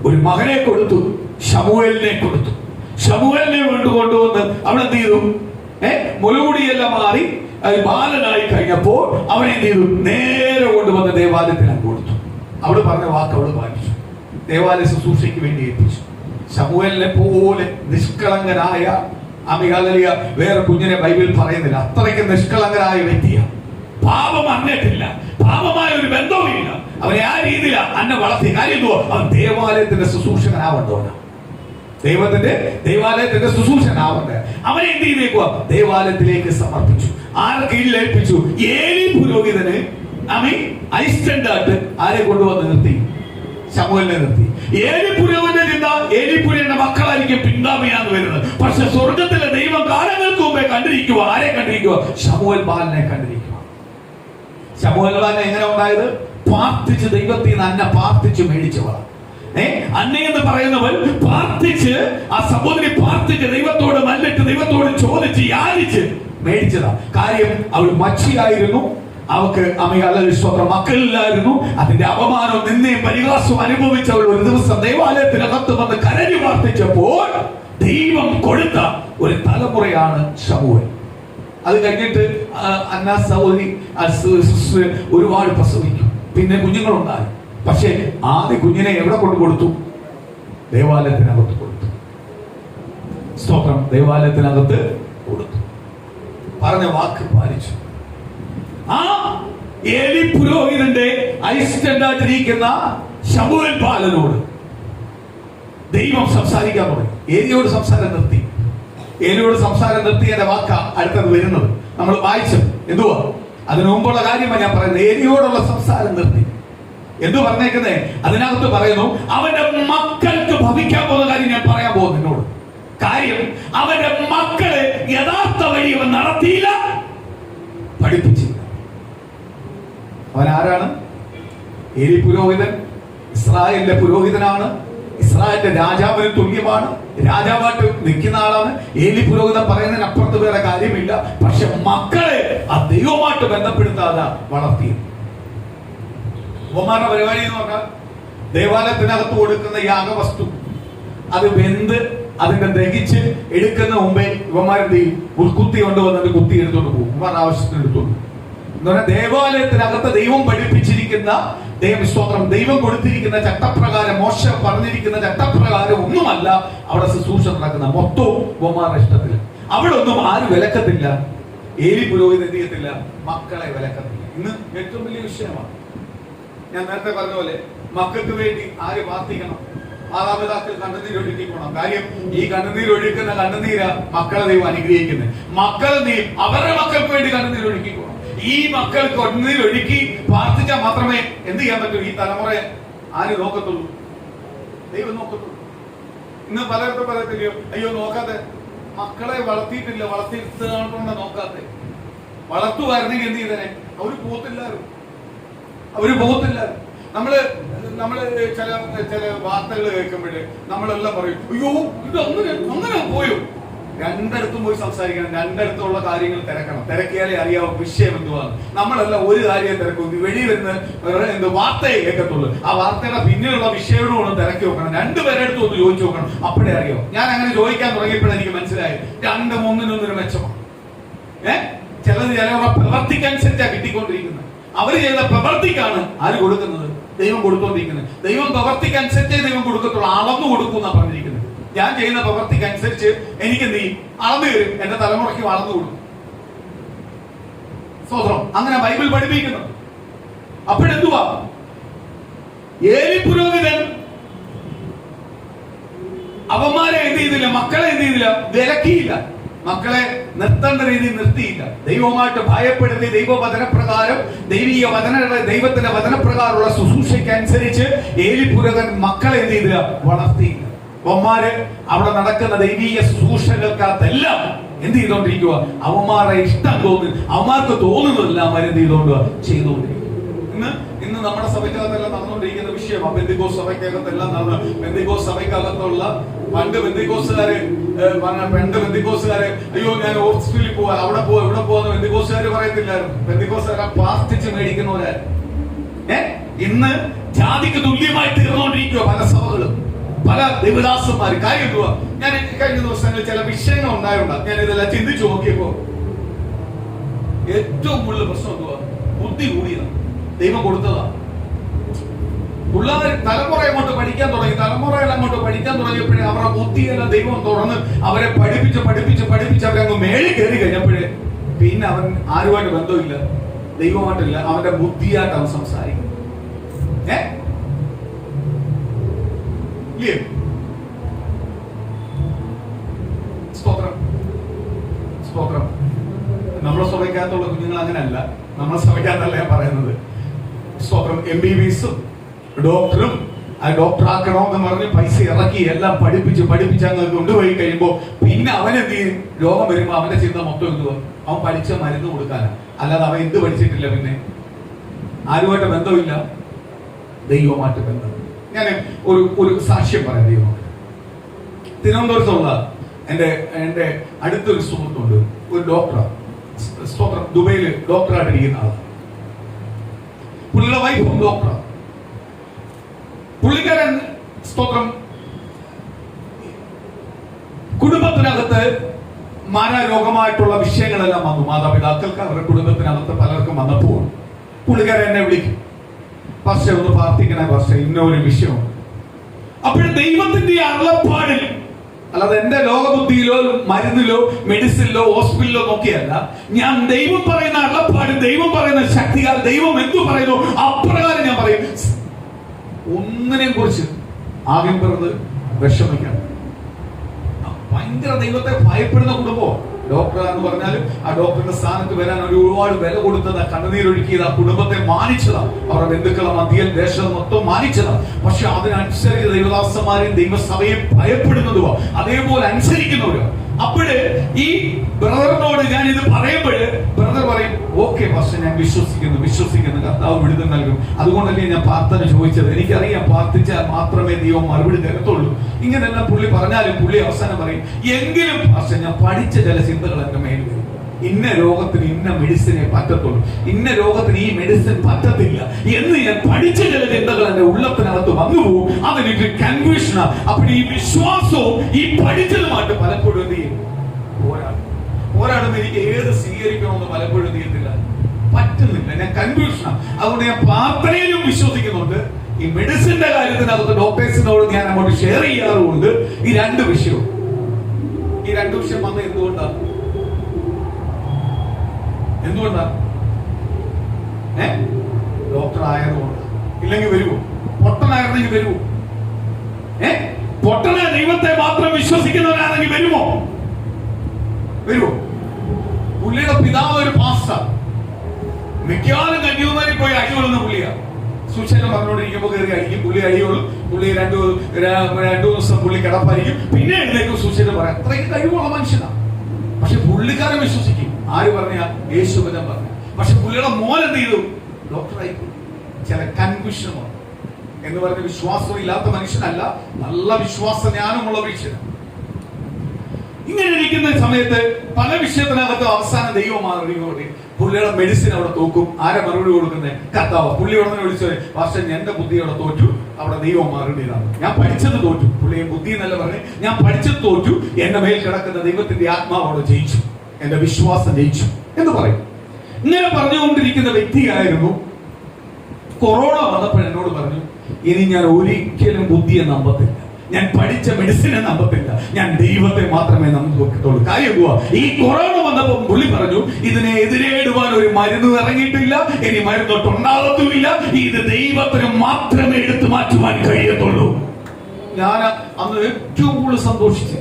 ഒരു മകനെ കൊടുത്തു, ശമൂവേലിനെ കൊടുത്തു. ശമൂവേലിനെ കൊണ്ടുവന്ന് അവൾ എന്ത് ചെയ്തു? മുലകുടിയെല്ലാം മാറി ബാലനായി കഴിഞ്ഞപ്പോൾ അവൻ എന്ത് ചെയ്തു? നേരെ കൊണ്ടുവന്ന് ദേവാലയത്തിൽ കൊടുത്തു. അവള് പറഞ്ഞ വാക്ക് അവള് പാലിച്ചു. ദേവാലയ ശുശ്രൂഷയ്ക്ക് വേണ്ടി ഏൽപ്പിച്ചു. ശമൂവേലിനെ പോലെ നിഷ്കളങ്കനായ വേറെ കുഞ്ഞിനെ ബൈബിൾ പറയുന്നില്ല. അത്രയ്ക്ക് നിഷ്കളങ്കനായ വ്യക്തിയാണ്. പാപം അറിഞ്ഞിട്ടില്ല, പാപമായ ഒരു ബന്ധവുമില്ല. അവനെ ആ രീതിയിൽ അന്ന വളർത്തിയ കാര്യം എന്തോ? അവൻ ദേവാലയത്തിന്റെ ശുശ്രൂഷകനാവേണ്ടവനാണ്. ദേവാലയത്തിന്റെ ശുശ്രൂഷനാവട്ടെ. അവനെ എന്ത് ചെയ്തേക്കുക? ദേവാലയത്തിലേക്ക് സമർപ്പിച്ചു. ആരെ കീഴിൽ ഏൽപ്പിച്ചു? ഏലി പുരോഹിതന് അസിസ്റ്റന്റായിട്ട് ആരെ കൊണ്ടുവന്ന് നിർത്തി? ശമൂവേലിനെ നിർത്തി. ഏലി പുരോഹിതൻ നിന്ന ഏലി പുരോഹിതന്റെ മക്കളായിരിക്കും പിൻഗാമിയാന്ന് വരുന്നത്. പക്ഷെ സ്വർഗത്തിലെ ദൈവം കാലങ്ങൾക്ക് മുമ്പേ കണ്ടിരിക്കുക. ആരെ കണ്ടിരിക്കുക? ശമൂവേൽ ബാലനെ കണ്ടിരിക്കുക. ശമൂവേൽ ബാലൻ എങ്ങനെ ഉണ്ടായത്? പ്രാർത്ഥിച്ച് ദൈവത്തിൽ നിന്ന് അന്ന പ്രാർത്ഥിച്ച് മേടിച്ചവളാണ്. അന്ന എന്ന് പറയുന്നവൻ പ്രാർത്ഥിച്ച്, ആ സഹോദരി പ്രാർത്ഥിച്ച് ദൈവത്തോട് മല്ലിട്ട് ദൈവത്തോട് ചോദിച്ച് യാചിച്ച് മേടിച്ചതാ. കാര്യം അവൾ മച്ചിയായിരുന്നു. അവക്ക് സ്വന്തം മക്കളില്ലായിരുന്നു. അതിന്റെ അപമാനവും നിന്നയും പരിഹാസവും അനുഭവിച്ചവൾ ഒരു ദിവസം ദേവാലയത്തിനകത്ത് വന്ന് കരഞ്ഞു പ്രാർത്ഥിച്ചപ്പോൾ ദൈവം കൊടുത്ത ഒരു തലമുറയാണ് ശമൂവേൽ. അത് കഴിഞ്ഞിട്ട് അന്ന സഹോദരി ഒരുപാട് പ്രസവിക്കും, പിന്നെ കുഞ്ഞുങ്ങളുണ്ടായി. പക്ഷേ ആദ്യ കുഞ്ഞിനെ എവിടെ കൊണ്ട് കൊടുത്തു? ദേവാലയത്തിനകത്ത് കൊടുത്തു. സ്തോത്രം. ദേവാലയത്തിനകത്ത് കൊടുത്തു. പറഞ്ഞ വാക്ക് പാലിച്ചു. ആ ഏലി പുരോഹിതന്റെ അസിസ്റ്റന്റായിട്ടിരിക്കുന്ന ശമൂവേൽ ബാലനോട് ദൈവം സംസാരിക്കാൻ തുടങ്ങി. ഏലിയോട് സംസാരം നിർത്തി. ഏലിയോട് സംസാരം നിർത്തിയതിന്റെ വാക്ക അടുത്തത് വരുന്നത് നമ്മൾ വായിച്ചു. എന്തുവാ? അതിനു മുമ്പുള്ള കാര്യമാണ് ഞാൻ പറയുന്നത്. ഏലിയോടുള്ള സംസാരം നിർത്തി. എന്തു പറഞ്ഞേക്കുന്നേ? അതിനകത്ത് പറയുന്നു, അവന്റെ മക്കൾക്ക് ഭവിക്കാൻ പോകുന്ന കാര്യം ഞാൻ പറയാൻ പോകുന്നു എന്നോട്. കാര്യം അവന്റെ മക്കളെ യഥാർത്ഥ വഴി അവൻ നടത്തിയില്ല, പഠിപ്പിച്ചില്ല. അവൻ ആരാണ്? ഏലി പുരോഹിതൻ. ഇസ്രായേലിന്റെ പുരോഹിതനാണ്. ഇസ്രായേലിന്റെ രാജാവിന് തുല്യമാണ്. രാജാവായിട്ട് നിൽക്കുന്ന ആളാണ്. ഏലി പുരോഹിതൻ പറയുന്നതിന് അപ്പുറത്ത് വേറെ കാര്യമില്ല. പക്ഷെ മക്കളെ ആ ദൈവമായിട്ട് ബന്ധപ്പെടുത്താതെ വളർത്തി. ഉപമാന പരിപാടി എന്ന് പറഞ്ഞാൽ ദേവാലയത്തിനകത്ത് കൊടുക്കുന്ന യാഗവസ്തു അത് വെന്ത് അതിന്റെ ദഹിച്ച് എടുക്കുന്ന മുമ്പേ ഇവന്മാരെന്ത് ചെയ്യും? കുത്തി കൊണ്ടുവന്നിട്ട് കുത്തി എടുത്തോണ്ട് പോകും. ഇവന്മാർ ആവശ്യത്തിന് എടുത്തോണ്ട്. എന്ന് പറഞ്ഞാൽ ദേവാലയത്തിനകത്ത് ദൈവം പഠിപ്പിച്ചിരിക്കുന്ന ദൈവം കൊടുത്തിരിക്കുന്ന ചട്ടപ്രകാരം, മോശ പറഞ്ഞിരിക്കുന്ന ചട്ടപ്രകാരം ഒന്നുമല്ല അവിടെ ശുശ്രൂഷ നടക്കുന്ന. മൊത്തവും ഇവന്മാരുടെ ഇഷ്ടത്തില്. അവിടെ ഒന്നും ആരും വിലക്കത്തില്ല. ഏലി പുരോഹിതൻ എന്ത് ചെയ്യത്തില്ല? മക്കളെ വിലക്കത്തില്ല. ഇന്ന് ഏറ്റവും വലിയ വിഷയമാണ്. ഞാൻ നേരത്തെ പറഞ്ഞ പോലെ മക്കൾക്ക് വേണ്ടി ആര് പ്രാർത്ഥിക്കണം? മാതാപിതാക്കൾ കണ്ണുനീരൊഴുക്കിക്കോണം. കാര്യം ഈ കണ്ണുനീരൊഴുക്കുന്ന കണ്ണുനീര മക്കളെ ദൈവം അനുഗ്രഹിക്കുന്നത്. മക്കളെ നീ അവരുടെ മക്കൾക്ക് വേണ്ടി കണ്ണുനീരൊഴുക്കിക്കോണം. ഈ മക്കൾ കണ്ണുനീരൊഴുക്കി പ്രാർത്ഥിച്ചാൽ മാത്രമേ എന്ത് ചെയ്യാൻ പറ്റൂ? ഈ തലമുറയെ ആര് നോക്കത്തുള്ളൂ? ദൈവം നോക്കത്തുള്ളൂ. ഇന്ന് പലർക്കും പറയത്തില്ലയോ, അയ്യോ നോക്കാതെ മക്കളെ വളർത്തിയിട്ടില്ല, വളർത്തിയിരുത്തുകൊണ്ട് നോക്കാതെ. വളർത്തുമായിരുന്നെങ്കിൽ എന്ത് ചെയ്തേനെ? അവര് പോത്തില്ലായിരുന്നു. നമ്മള് ചില വാർത്തകൾ കേൾക്കുമ്പോഴേ നമ്മളെല്ലാം പറയും, അയ്യോ ഇത് അങ്ങനെ പോയോ. രണ്ടിടത്തും പോയി സംസാരിക്കണം, രണ്ടിടത്തുള്ള കാര്യങ്ങൾ തിരക്കണം. തിരക്കിയാലേ അറിയാവും വിഷയം എന്തുവാണ്. നമ്മളെല്ലാം ഒരു കാര്യം തിരക്കും, വെളി വരുന്ന വാർത്തയെ കേൾക്കത്തുള്ളൂ. ആ വാർത്തയുടെ പിന്നിലുള്ള വിഷയങ്ങളോട് തിരക്കി നോക്കണം. രണ്ടുപേരെടുത്ത് ഒന്ന് ചോദിച്ചു നോക്കണം, അപ്പോഴേ അറിയാം. ഞാൻ അങ്ങനെ ചോദിക്കാൻ തുടങ്ങിയപ്പോഴേ എനിക്ക് മനസ്സിലായി, രണ്ടും ഒന്നിനൊന്നിനും മെച്ചമാണ്. ചിലരുടെ പ്രവർത്തിക്കനുസരിച്ചാണ് കിട്ടിക്കൊണ്ടിരിക്കുന്നത്. അവര് ചെയ്ത പ്രവർത്തിക്കാണ് ആര് കൊടുക്കുന്നത്? ദൈവം കൊടുത്തോണ്ടിരിക്കുന്നത്. ദൈവം പ്രവർത്തിക്കനുസരിച്ചേ ദൈവം കൊടുക്കത്തുള്ളൂ. അളന്നു കൊടുക്കും പറഞ്ഞിരിക്കുന്നത്. ഞാൻ ചെയ്യുന്ന പ്രവർത്തിക്കനുസരിച്ച് എനിക്ക് എന്ത് ചെയ്യും? അളന്നു തരും. എന്റെ തലമുറയ്ക്ക് അളന്നു കൊടുക്കും. സ്വതന്ത്രം അങ്ങനെ ബൈബിൾ പഠിപ്പിക്കുന്നു. അപ്പോഴെന്തുവാ? ഏലി പുരോഹിതൻ അവന്മാരെ എന്ത് ചെയ്തില്ല? മക്കളെ എന്ത് ചെയ്തില്ല? വിലക്കിയില്ല. മക്കളെ നിർത്തേണ്ട രീതിയിൽ നിർത്തിയില്ല. ദൈവമായിട്ട് ഭയപ്പെടുത്തി ദൈവവചനപ്രകാരം ദൈവത്തിന്റെ വചനപ്രകാരമുള്ള ശുശ്രൂഷയ്ക്കനുസരിച്ച് ഏലി പുരോഹിതൻ മക്കളെ എന്ത് ചെയ്തില്ല? വളർത്തിയില്ല. അവന്മാര് അവിടെ നടക്കുന്ന ദൈവീയ ശുശ്രൂഷകൾക്കകത്തെല്ലാം എന്ത് ചെയ്തോണ്ടിരിക്കുക? അവന്മാരുടെ ഇഷ്ടം അവന്മാർക്ക് തോന്നുന്നതെല്ലാം അവരെന്ത് ചെയ്തുകൊണ്ടിരിക്കുക. ഇന്ന് നമ്മുടെ സഭയ്ക്കകത്തെല്ലാം നടന്നുകൊണ്ടിരിക്കുന്ന വിഷയമാണ്. പെന്തിക്കോസ് സഭയ്ക്കകത്തെല്ലാം നടന്ന് പെന്തിക്കോസ് സഭയ്ക്കകത്തുള്ള പണ്ട് പെന്തിക്കോസുകാര് അയ്യോ ഞാൻ ഹോസ്പിറ്റലിൽ പോവാ, അവിടെ പോവാ, ഇവിടെ പോവാന്ന് പെന്തിക്കോസുകാര് പറയത്തില്ലായിരുന്നു. പെന്തിക്കോസുകാരെ പ്രാർത്ഥിച്ച് മേടിക്കുന്നവരായിരുന്നു. ഇന്ന് ജാതിക്ക് തുല്യമായി തീർന്നുകൊണ്ടിരിക്കുക പല സഭകളും, പല ദേവദാസന്മാര്. കാര്യം എന്തുവാ? ഞാൻ കഴിഞ്ഞ ദിവസങ്ങളിൽ ചില വിഷയങ്ങൾ ഉണ്ടായോണ്ടാ ഞാൻ ഇതെല്ലാം ചിന്തിച്ചു നോക്കിയപ്പോ ഏറ്റവും കൂടുതൽ പ്രശ്നം എന്തുവാ? ബുദ്ധി കൂടിയതാണ്. ദൈവം കൊടുത്തതാ. പിള്ളേർ തലമുറ അങ്ങോട്ട് പഠിക്കാൻ തുടങ്ങിയപ്പോഴേ അവരുടെ ബുദ്ധിയെല്ലാം ദൈവം തുറന്ന് അവരെ പഠിപ്പിച്ച് അവരങ്ങ് മേളിൽ കയറി കഴിഞ്ഞപ്പോഴേ പിന്നെ അവൻ ആരുമായിട്ട് ബന്ധമില്ല, ദൈവമായിട്ടില്ല, അവന്റെ ബുദ്ധിയായിട്ട് അവൻ സംസാരിക്കും. സ്തോത്രം. നമ്മുടെ സഭയ്ക്കകത്തുള്ള കുഞ്ഞുങ്ങൾ അങ്ങനെയല്ല. നമ്മുടെ സഭയ്ക്കകത്തല്ല ഞാൻ പറയുന്നത്. സ്തോത്രം. MBBS ഡോക്ടറും ആ ഡോക്ടറാക്കണമെന്ന് പറഞ്ഞ് പൈസ ഇറക്കി എല്ലാം പഠിപ്പിച്ച് അങ്ങ് കൊണ്ടുപോയി കഴിയുമ്പോ പിന്നെ അവനെന്ത് ചെയ്യും? രോഗം വരുമ്പോ അവന്റെ ചിന്ത മൊത്തം എന്തുവാ? അവൻ പഠിച്ച മരുന്ന് കൊടുക്കാനാ. അല്ലാതെ അവൻ എന്ത് പഠിച്ചിട്ടില്ല. പിന്നെ ആരുമായിട്ട് ബന്ധമില്ല, ദൈവമായിട്ട് ബന്ധം. ഞാൻ ഒരു സാക്ഷ്യം പറയാം. ദൈവം തിരുവനന്തപുരത്തുള്ള എന്റെ അടുത്തൊരു സുഹൃത്തുണ്ട്, ഒരു ഡോക്ടറാണ്. സ്തോത്രം. ദുബൈയിൽ ഡോക്ടറായിട്ട് ഇരിക്കുന്ന ആളാണ്. പുള്ളിയുടെ വൈഫും ഡോക്ടറാണ്. പുള്ളിക്കാരൻ സ്തോത്രം കുടുംബത്തിനകത്ത് മാരാരോഗമായിട്ടുള്ള വിഷയങ്ങളെല്ലാം വന്നു. മാതാപിതാക്കൾക്ക് അവരുടെ കുടുംബത്തിനകത്ത് പലർക്കും വന്നപ്പോൾ പുള്ളിക്കാരൻ എന്നെ വിളിക്കും, പക്ഷെ ഒന്ന് പ്രാർത്ഥിക്കണേ, പക്ഷെ ഇന്നൊരു വിഷയമുണ്ട്. അപ്പോൾ ദൈവത്തിന്റെ അരുളപ്പാടിൽ, അല്ലാതെ എന്റെ ലോകബുദ്ധിയിലോ മരുന്നിലോ മെഡിസിനിലോ ഹോസ്പിറ്റലിലോ നോക്കിയല്ല, ഞാൻ ദൈവം പറയുന്ന അരുളപ്പാട്, ദൈവം പറയുന്ന ശക്തിയാൽ ദൈവം എന്തു പറയുന്നു അപ്രകാരം ഞാൻ പറയും. ഒന്നിനെ കുറിച്ച് ആദ്യം പറഞ്ഞത് വിഷമിക്കണം. ഭയങ്കര ദൈവത്തെ ഭയപ്പെടുന്ന കുടുംബം. ഡോക്ടർ എന്ന് പറഞ്ഞാലും ആ ഡോക്ടറുടെ സ്ഥാനത്ത് വരാൻ ഒരുപാട് വില കൊടുത്തതാ, കണ്ണുനീരൊഴുക്കിയത്, ആ കുടുംബത്തെ മാനിച്ചതാ, അവരുടെ ബന്ധുക്കളെ മധ്യൻ ദേശം മൊത്തം മാനിച്ചതാ. പക്ഷെ അതിനനുസരിച്ച് ദൈവദാസന്മാരെയും ദൈവസഭയെ ഭയപ്പെടുന്നതുവാ, അതേപോലെ അനുസരിക്കുന്നവരോ. അപ്പോഴ് ഈ ബ്രദറിനോട് ഞാൻ ഇത് പറയുമ്പോഴ് ബ്രദർ പറയും, ഓക്കെ പക്ഷെ ഞാൻ വിശ്വസിക്കുന്നു കർത്താവ് വിടുതൽ നൽകും. അതുകൊണ്ടല്ലേ ഞാൻ പ്രാർത്ഥന ചോദിച്ചത്. എനിക്കറിയാം പ്രാർത്ഥിച്ചാൽ മാത്രമേ ദൈവം മറുപടി തരത്തുള്ളൂ. ഇങ്ങനെല്ലാം പുള്ളി പറഞ്ഞാലും പുള്ളി അവസാനം പറയും, എങ്കിലും പക്ഷെ ഞാൻ പഠിച്ച ചില ചിന്തകൾ എന്റെ മേൽ വരും. ഇന്ന രോഗത്തിന് ഇന്ന മെഡിസിനെ പറ്റത്തുള്ളൂ, ഇന്ന രോഗത്തിന് ഈ മെഡിസിൻ പറ്റത്തില്ല എന്ന് ഞാൻ പഠിച്ച ചില ചിന്തകൾ എന്റെ ഉള്ളത്തിനകത്ത് വന്നു പോകും. അതെനിക്ക് കൺഫ്യൂഷനാ. അപ്പോൾ ഈ വിശ്വാസവും ഈ പഠിച്ചതുമായിട്ട് പലപ്പോഴും എന്ത് ചെയ്യും? പോരാടുമ്പോൾ എനിക്ക് ഏത് സ്വീകരിക്കണമെന്ന് പലപ്പോഴും തീരത്തില്ല, പറ്റുന്നില്ല. ഞാൻ കൺഫ്യൂഷനാണ്. അതുകൊണ്ട് ഞാൻ പ്രാർത്ഥനയിലും വിശ്വസിക്കുന്നുണ്ട്. ഈ മെഡിസിന്റെ കാര്യത്തിനകത്ത് ഡോക്ടേഴ്സിനോട് ഞാൻ അങ്ങോട്ട് ഷെയർ ചെയ്യാറുമുണ്ട്. ഈ രണ്ട് വിഷയം വന്ന് എന്തുകൊണ്ടാ? ഡോക്ടർ ആയതുകൊണ്ട്. ഇല്ലെങ്കിൽ വരുമോ? പൊട്ടനായിരുന്നെങ്കിൽ വരുമോ? പൊട്ടനെ ദൈവത്തെ മാത്രം വിശ്വസിക്കുന്നവരാണെങ്കിൽ വരുമോ? പുള്ളിയുടെ പിതാവ് ഒരു പാസ്റ്റർ, മിക്കവാറും കന്യാകുമാരി പോയി അടികൊള്ളുന്ന പുള്ളിയാണ്. സുശേഷം പറഞ്ഞുകൊണ്ടിരിക്കുമ്പോൾ കയറി അടിക്കും, പുള്ളി അടികൊള്ളും, പുള്ളി രണ്ടു ദിവസം പുള്ളി കിടപ്പായിരിക്കും, പിന്നെ എഴുന്നേക്കും സുശേഷം പറയാം. അത്രയ്ക്ക് കഴിവുള്ള മനുഷ്യനാണ്. പക്ഷെ പുള്ളിക്കാരൻ വിശ്വസിക്കും. ആര് പറഞ്ഞ? യേശുവചനം പറഞ്ഞ. പക്ഷെ പുള്ളിയുടെ മോൻ എന്ത് ചെയ്തു? ഡോക്ടറായി. ചില കൺഫ്യൂഷനുമാണ് എന്ന് പറഞ്ഞ വിശ്വാസം ഇല്ലാത്ത മനുഷ്യനല്ല, നല്ല വിശ്വാസ ജ്ഞാനമുള്ള മനുഷ്യനാണ്. ഇങ്ങനെ ഇരിക്കുന്ന സമയത്ത് പല വിഷയത്തിനകത്ത് അവസാനം ദൈവം മറുപടി, പുള്ളിയുടെ മെഡിസിൻ അവിടെ തോക്കും. ആരെ മറുപടി കൊടുക്കുന്നത്? കർത്താവ്. പുള്ളി ഉടനെ വിളിച്ചത്, പക്ഷെ എന്റെ ബുദ്ധി അവിടെ തോറ്റു, അവിടെ ദൈവം മറുപടിയാണ്. ഞാൻ പഠിച്ചത് തോറ്റു. പുള്ളിയെ ബുദ്ധി എന്നല്ല പറഞ്ഞ്, ഞാൻ പഠിച്ചത് തോറ്റു, എന്റെ മേൽ കിടക്കുന്ന ദൈവത്തിന്റെ ആത്മാവ് അവിടെ ജയിച്ചു, എന്റെ വിശ്വാസം ജയിച്ചു എന്ന് പറയും. ഇങ്ങനെ പറഞ്ഞുകൊണ്ടിരിക്കുന്ന വ്യക്തിയായിരുന്നു. കൊറോണ വന്നപ്പോൾ എന്നോട് പറഞ്ഞു, ഇനി ഞാൻ ഒരിക്കലും ബുദ്ധിയെ നമ്പത്തില്ല, ഞാൻ പഠിച്ച മെഡിസിനെ നമ്പത്തില്ല, ഞാൻ ദൈവത്തെ മാത്രമേ നമ്പത്തുള്ളൂ. കാര്യം ഈ കൊറോണ വന്നപ്പോൾ പുള്ളി പറഞ്ഞു, ഇതിനെ എതിരേടുവാൻ ഒരു മരുന്ന് ഇറങ്ങിയിട്ടില്ല, ഇനി മരുന്നൊട്ടുണ്ടാകത്തുമില്ല, ഇത് ദൈവത്തിന് മാത്രമേ എടുത്തു മാറ്റുവാൻ കഴിയത്തുള്ളൂ. ഞാൻ അന്ന് ഏറ്റവും കൂടുതൽ സന്തോഷിച്ചു.